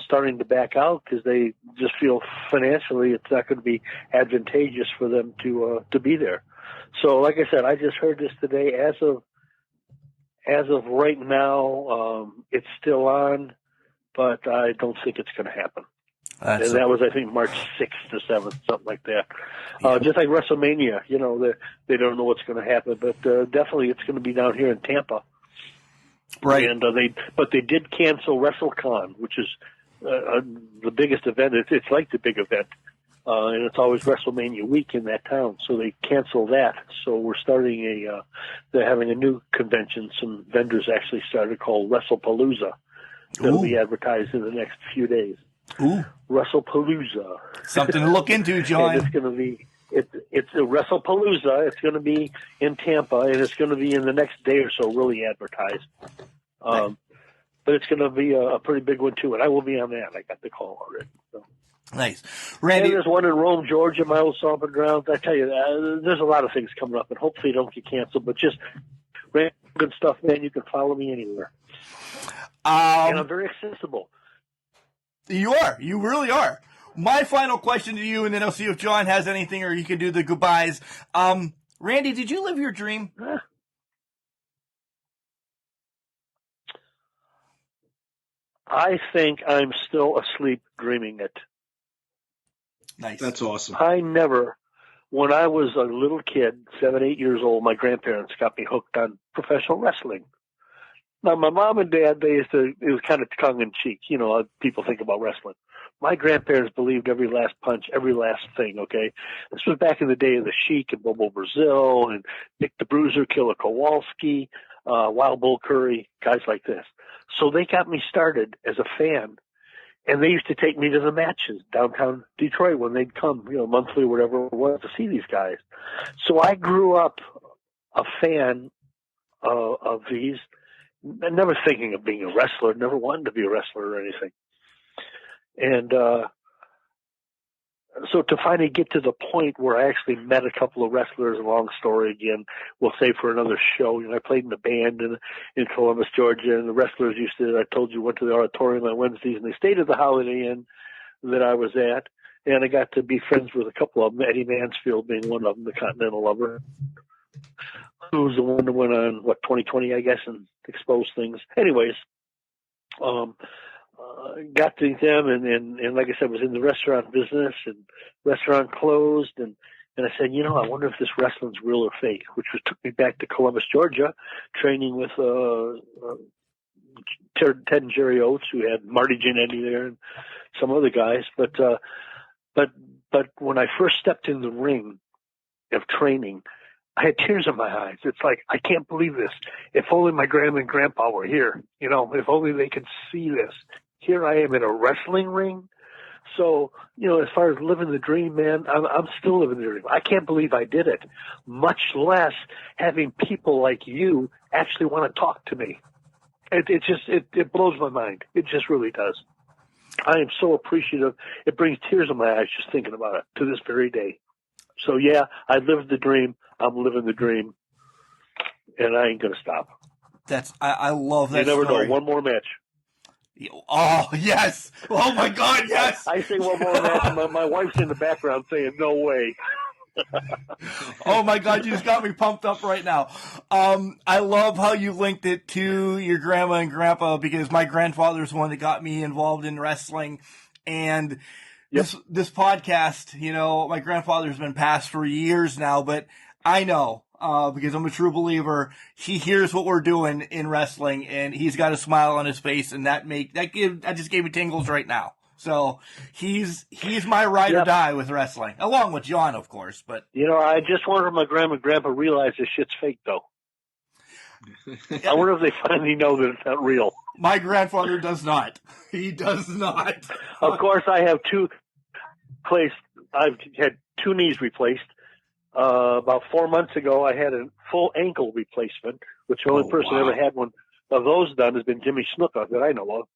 starting to back out because they just feel financially it's not going to be advantageous for them to be there. So, like I said, I just heard this today. As of right now, it's still on, but I don't think it's going to happen. And that was, I think, March 6th to 7th, something like that. Just like WrestleMania, you know, they don't know what's going to happen, but definitely it's going to be down here in Tampa. Right. And they did cancel WrestleCon, which is the biggest event. It's like the big event, and it's always WrestleMania week in that town. So they canceled that. So we're starting they're having a new convention. Some vendors actually started called WrestlePalooza. That'll be advertised in the next few days. Ooh. WrestlePalooza. Something to look into, John. And it's going to be it's a WrestlePalooza. It's going to be in Tampa, and it's going to be in the next day or so, really advertised. But it's going to be a pretty big one too, and I will be on that. I got the call already. So. Nice, Randy. And there's one in Rome, Georgia, my old stomping grounds. I tell you, there's a lot of things coming up, and hopefully don't get canceled. But just good stuff, man. You can follow me anywhere, and I'm very accessible. You are. You really are. My final question to you, and then I'll see if John has anything, or you can do the goodbyes. Randy, did you live your dream? I think I'm still asleep dreaming it. Nice. That's awesome. When I was a little kid, 7, 8 years old, my grandparents got me hooked on professional wrestling. Now, my mom and dad, it was kind of tongue-in-cheek. You know, people think about wrestling. My grandparents believed every last punch, every last thing, okay? This was back in the day of the Sheik and Bobo Brazil and Nick the Bruiser, Killer Kowalski, Wild Bull Curry, guys like this. So they got me started as a fan, and they used to take me to the matches downtown Detroit when they'd come, you know, monthly or whatever it was, to see these guys. So I grew up a fan of these, never thinking of being a wrestler, never wanted to be a wrestler or anything. And so to finally get to the point where I actually met a couple of wrestlers, a long story again, we'll save for another show. You know, I played in a band in Columbus, Georgia, and the wrestlers I told you, went to the auditorium on Wednesdays, and they stayed at the Holiday Inn that I was at. And I got to be friends with a couple of them, Eddie Mansfield being one of them, the Continental Lover, who was the one that went on, 2020, I guess, and exposed things. Anyways, got to them, and like I said, was in the restaurant business, and restaurant closed, and I said, you know, I wonder if this wrestling's real or fake, which took me back to Columbus, Georgia, training with Ted and Jerry Oates, who had Marty Jannetty there and some other guys. But when I first stepped in the ring of training, I had tears in my eyes. It's like, I can't believe this. If only my grandma and grandpa were here, you know, if only they could see this. Here I am in a wrestling ring. So, you know, as far as living the dream, man, I'm still living the dream. I can't believe I did it, much less having people like you actually want to talk to me. It blows my mind. It just really does. I am so appreciative. It brings tears in my eyes just thinking about it to this very day. So, yeah, I lived the dream. I'm living the dream, and I ain't going to stop. I love that. You never story. know. One more match. Oh, yes. Oh, my God, yes. I say one more match, and my wife's in the background saying, no way. Oh, my God, you just got me pumped up right now. I love how you linked it to your grandma and grandpa, because my grandfather's the one that got me involved in wrestling. And this podcast, you know, my grandfather's been passed for years now, but I know, because I'm a true believer, he hears what we're doing in wrestling, and he's got a smile on his face, and that just gave me tingles right now. So he's my ride or die with wrestling, along with John, of course. But you know, I just wonder if my grandma and grandpa realize this shit's fake, though. I wonder if they finally know that it's not real. My grandfather does not. He does not. Of course, I've had 2 knees replaced. About 4 months ago, I had a full ankle replacement, which the only person ever had one of those done has been Jimmy Snuka that I know of.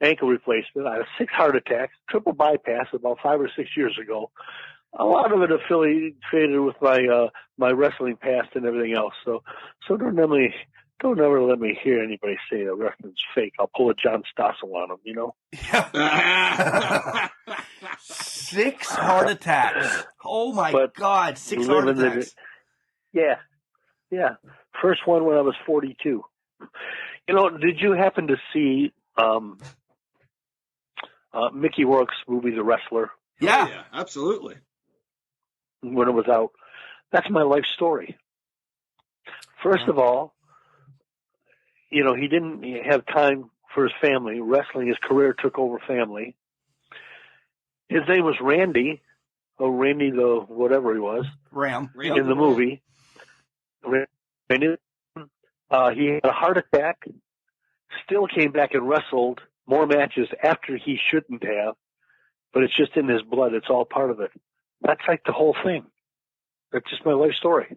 Ankle replacement. I had 6 heart attacks, triple bypass about 5 or 6 years ago. A lot of it affiliated with my wrestling past and everything else. So don't ever let me hear anybody say that wrestling's fake. I'll pull a John Stossel on them, you know? 6 heart attacks. Oh my God, 6 heart attacks. Yeah. First one when I was 42. You know, did you happen to see Mickey Rourke's movie, The Wrestler? Yeah, absolutely. When it was out. That's my life story. First of all, you know, he didn't have time for his family. Wrestling, his career took over family. His name was Randy. Randy the whatever he was. Ram. In the movie. Randy. He had a heart attack, still came back and wrestled more matches after he shouldn't have, but it's just in his blood. It's all part of it. That's like the whole thing. That's just my life story.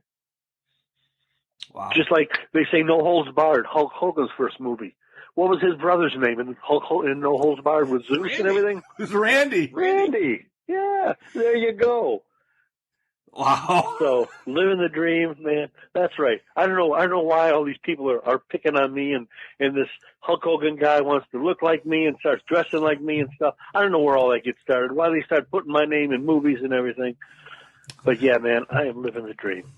Wow. Just like they say No Holds Barred, Hulk Hogan's first movie. What was his brother's name in No Holds Barred with Zeus and everything? It was Randy. Randy. Yeah, there you go. Wow. So living the dream, man. That's right. I don't know why all these people are picking on me and this Hulk Hogan guy wants to look like me and starts dressing like me and stuff. I don't know where all that gets started. Why they start putting my name in movies and everything. But yeah, man, I am living the dream.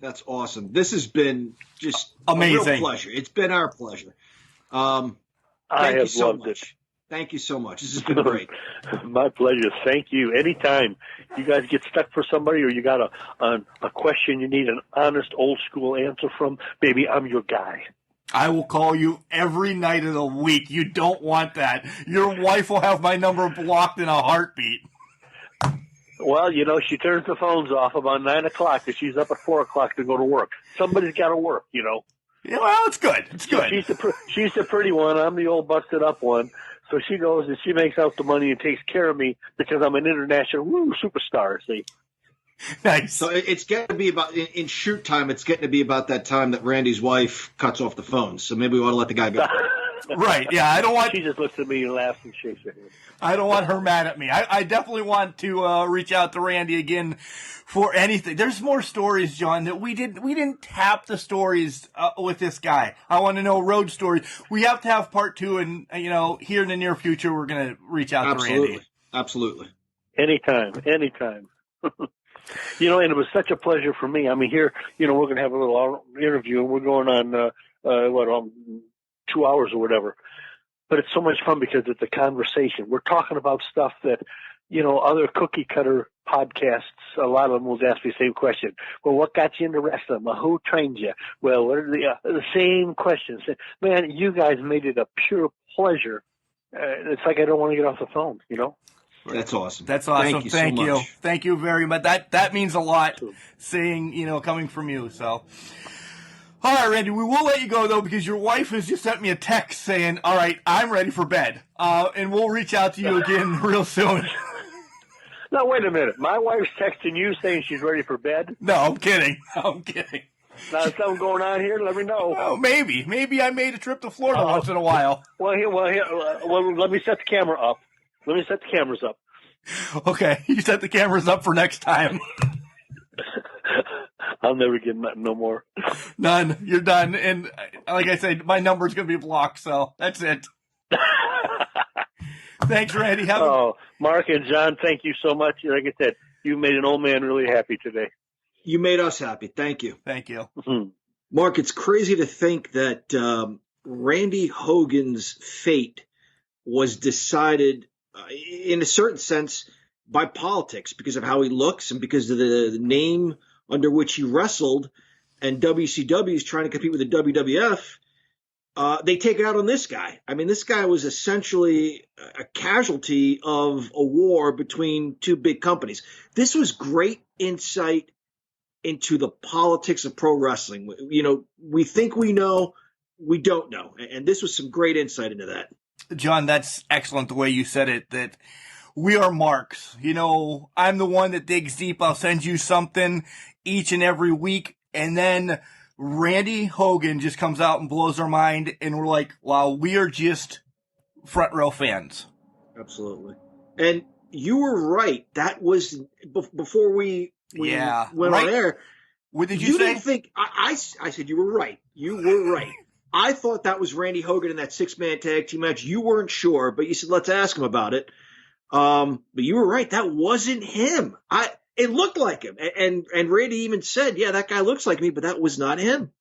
That's awesome. This has been just amazing. A real pleasure. It's been our pleasure. I have loved it. Thank you so much. This has been great. My pleasure. Thank you. Anytime you guys get stuck for somebody or you got a question you need an honest old school answer from, baby, I'm your guy. I will call you every night of the week. You don't want that. Your wife will have my number blocked in a heartbeat. Well, you know, she turns the phones off about 9 o'clock and she's up at 4 o'clock to go to work. Somebody's got to work, you know. Yeah, well, it's good. It's good. She's the pretty one. I'm the old busted up one. So she goes and she makes out the money and takes care of me because I'm an international superstar, see? Nice. So it's getting to be about, in shoot time, it's getting to be about that time that Randy's wife cuts off the phone. So maybe we ought to let the guy go. Right, yeah. I don't want. She just looks at me and laughs and shakes her head. I don't want her mad at me. I definitely want to reach out to Randy again for anything. There's more stories, John, that we didn't tap the stories with this guy. I want to know road stories. We have to have part 2, and here in the near future, we're going to reach out to Randy. Absolutely. Anytime. And it was such a pleasure for me. I mean, here, we're going to have a little interview, and we're going on 2 hours or whatever. But it's so much fun because it's a conversation. We're talking about stuff that, other cookie cutter podcasts, a lot of them will ask me the same question. Well, what got you into wrestling? Well, who trained you? Well, what are the same questions? Man, you guys made it a pure pleasure. It's like I don't want to get off the phone, That's awesome. That's awesome. Thank you so much. Thank you very much. That means a lot, saying, coming from you. So. All right, Randy, we will let you go, though, because your wife has just sent me a text saying, all right, I'm ready for bed. And we'll reach out to you again real soon. No, wait a minute. My wife's texting you saying she's ready for bed? No, I'm kidding. Now, is something going on here? Let me know. Oh, maybe. Maybe I made a trip to Florida once in a while. Well, let me set the camera up. Let me set the cameras up. Okay, you set the cameras up for next time. I'll never get nothing no more. None. You're done. And like I said, my number's going to be blocked, so that's it. Thanks, Randy. Mark and John, thank you so much. Like I said, you made an old man really happy today. You made us happy. Thank you. Thank you. Mm-hmm. Mark, it's crazy to think that Randy Hogan's fate was decided, in a certain sense, by politics because of how he looks and because of the name under which he wrestled, and WCW is trying to compete with the WWF. They take it out on this guy. I mean, this guy was essentially a casualty of a war between two big companies. This was great insight into the politics of pro wrestling. You know, we think we know, we don't know. And this was some great insight into that. John, that's excellent the way you said it, that we are marks. You know, I'm the one that digs deep. I'll send you something each and every week. And then Randy Hogan just comes out and blows our mind. And we're like, wow, we are just front row fans. Absolutely. And you were right. That was before we went on air. What did you say? Didn't think, I said you were right. You were right. I thought that was Randy Hogan in that 6-man tag team match. You weren't sure, but you said, let's ask him about it. But you were right. That wasn't him. It looked like him. And Randy even said, yeah, that guy looks like me, but that was not him.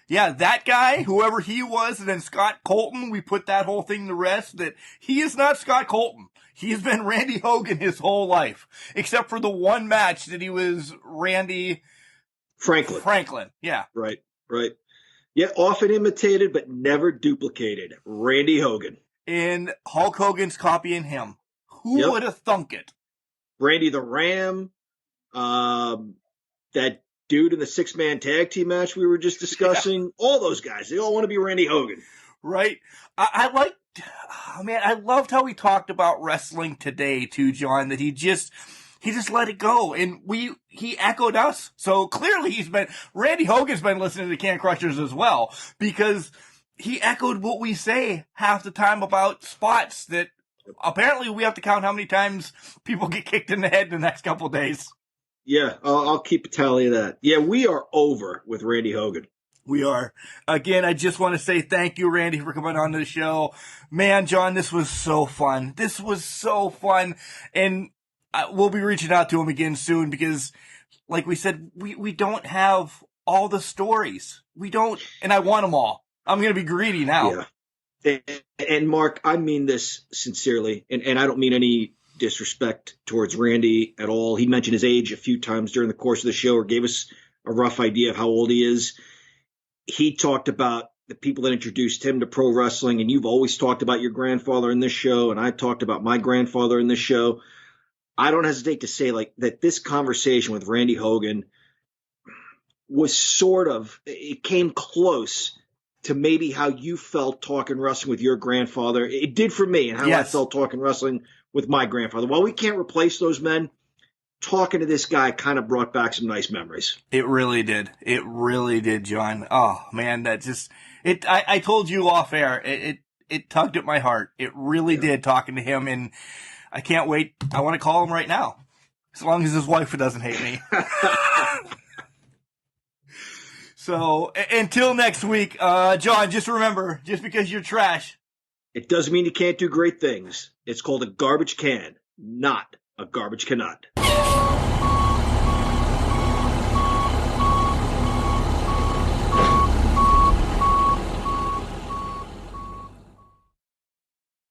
Yeah, that guy, whoever he was, and then Scott Colton, we put that whole thing to rest, that he is not Scott Colton. He's been Randy Hogan his whole life, except for the one match that he was Randy Franklin. Yeah. Right. Yeah, often imitated, but never duplicated. Randy Hogan. And Hulk Hogan's copying him. Who would have thunk it? Randy the Ram, that dude in the 6-man tag team match we were just discussing, all those guys, they all want to be Randy Hogan. Right. I loved how he talked about wrestling today too, John, that he just let it go. And he echoed us. So clearly Randy Hogan's been listening to Can Crushers as well, because he echoed what we say half the time about spots that apparently we have to count how many times people get kicked in the head in the next couple of days. Yeah, I'll keep a tally of that. Yeah, we are over with Randy Hogan. We are. Again, I just want to say thank you, Randy, for coming on to the show. Man, John, this was so fun. And we'll be reaching out to him again soon because, like we said, we don't have all the stories. We don't, and I want them all. I'm going to be greedy now. Yeah. And Mark, I mean this sincerely, and I don't mean any disrespect towards Randy at all. He mentioned his age a few times during the course of the show, or gave us a rough idea of how old he is. He talked about the people that introduced him to pro wrestling, and you've always talked about your grandfather in this show, and I talked about my grandfather in this show. I don't hesitate to say that this conversation with Randy Hogan was it came close to maybe how you felt talking wrestling with your grandfather. It did for me, and how I felt talking wrestling with my grandfather. While we can't replace those men, talking to this guy kind of brought back some nice memories. It really did. It really did, John. Oh, man, I told you off air, it tugged at my heart. It really did, talking to him, and I can't wait. I want to call him right now, as long as his wife doesn't hate me. So, until next week, John, just remember, just because you're trash, it doesn't mean you can't do great things. It's called a garbage can, not a garbage cannot.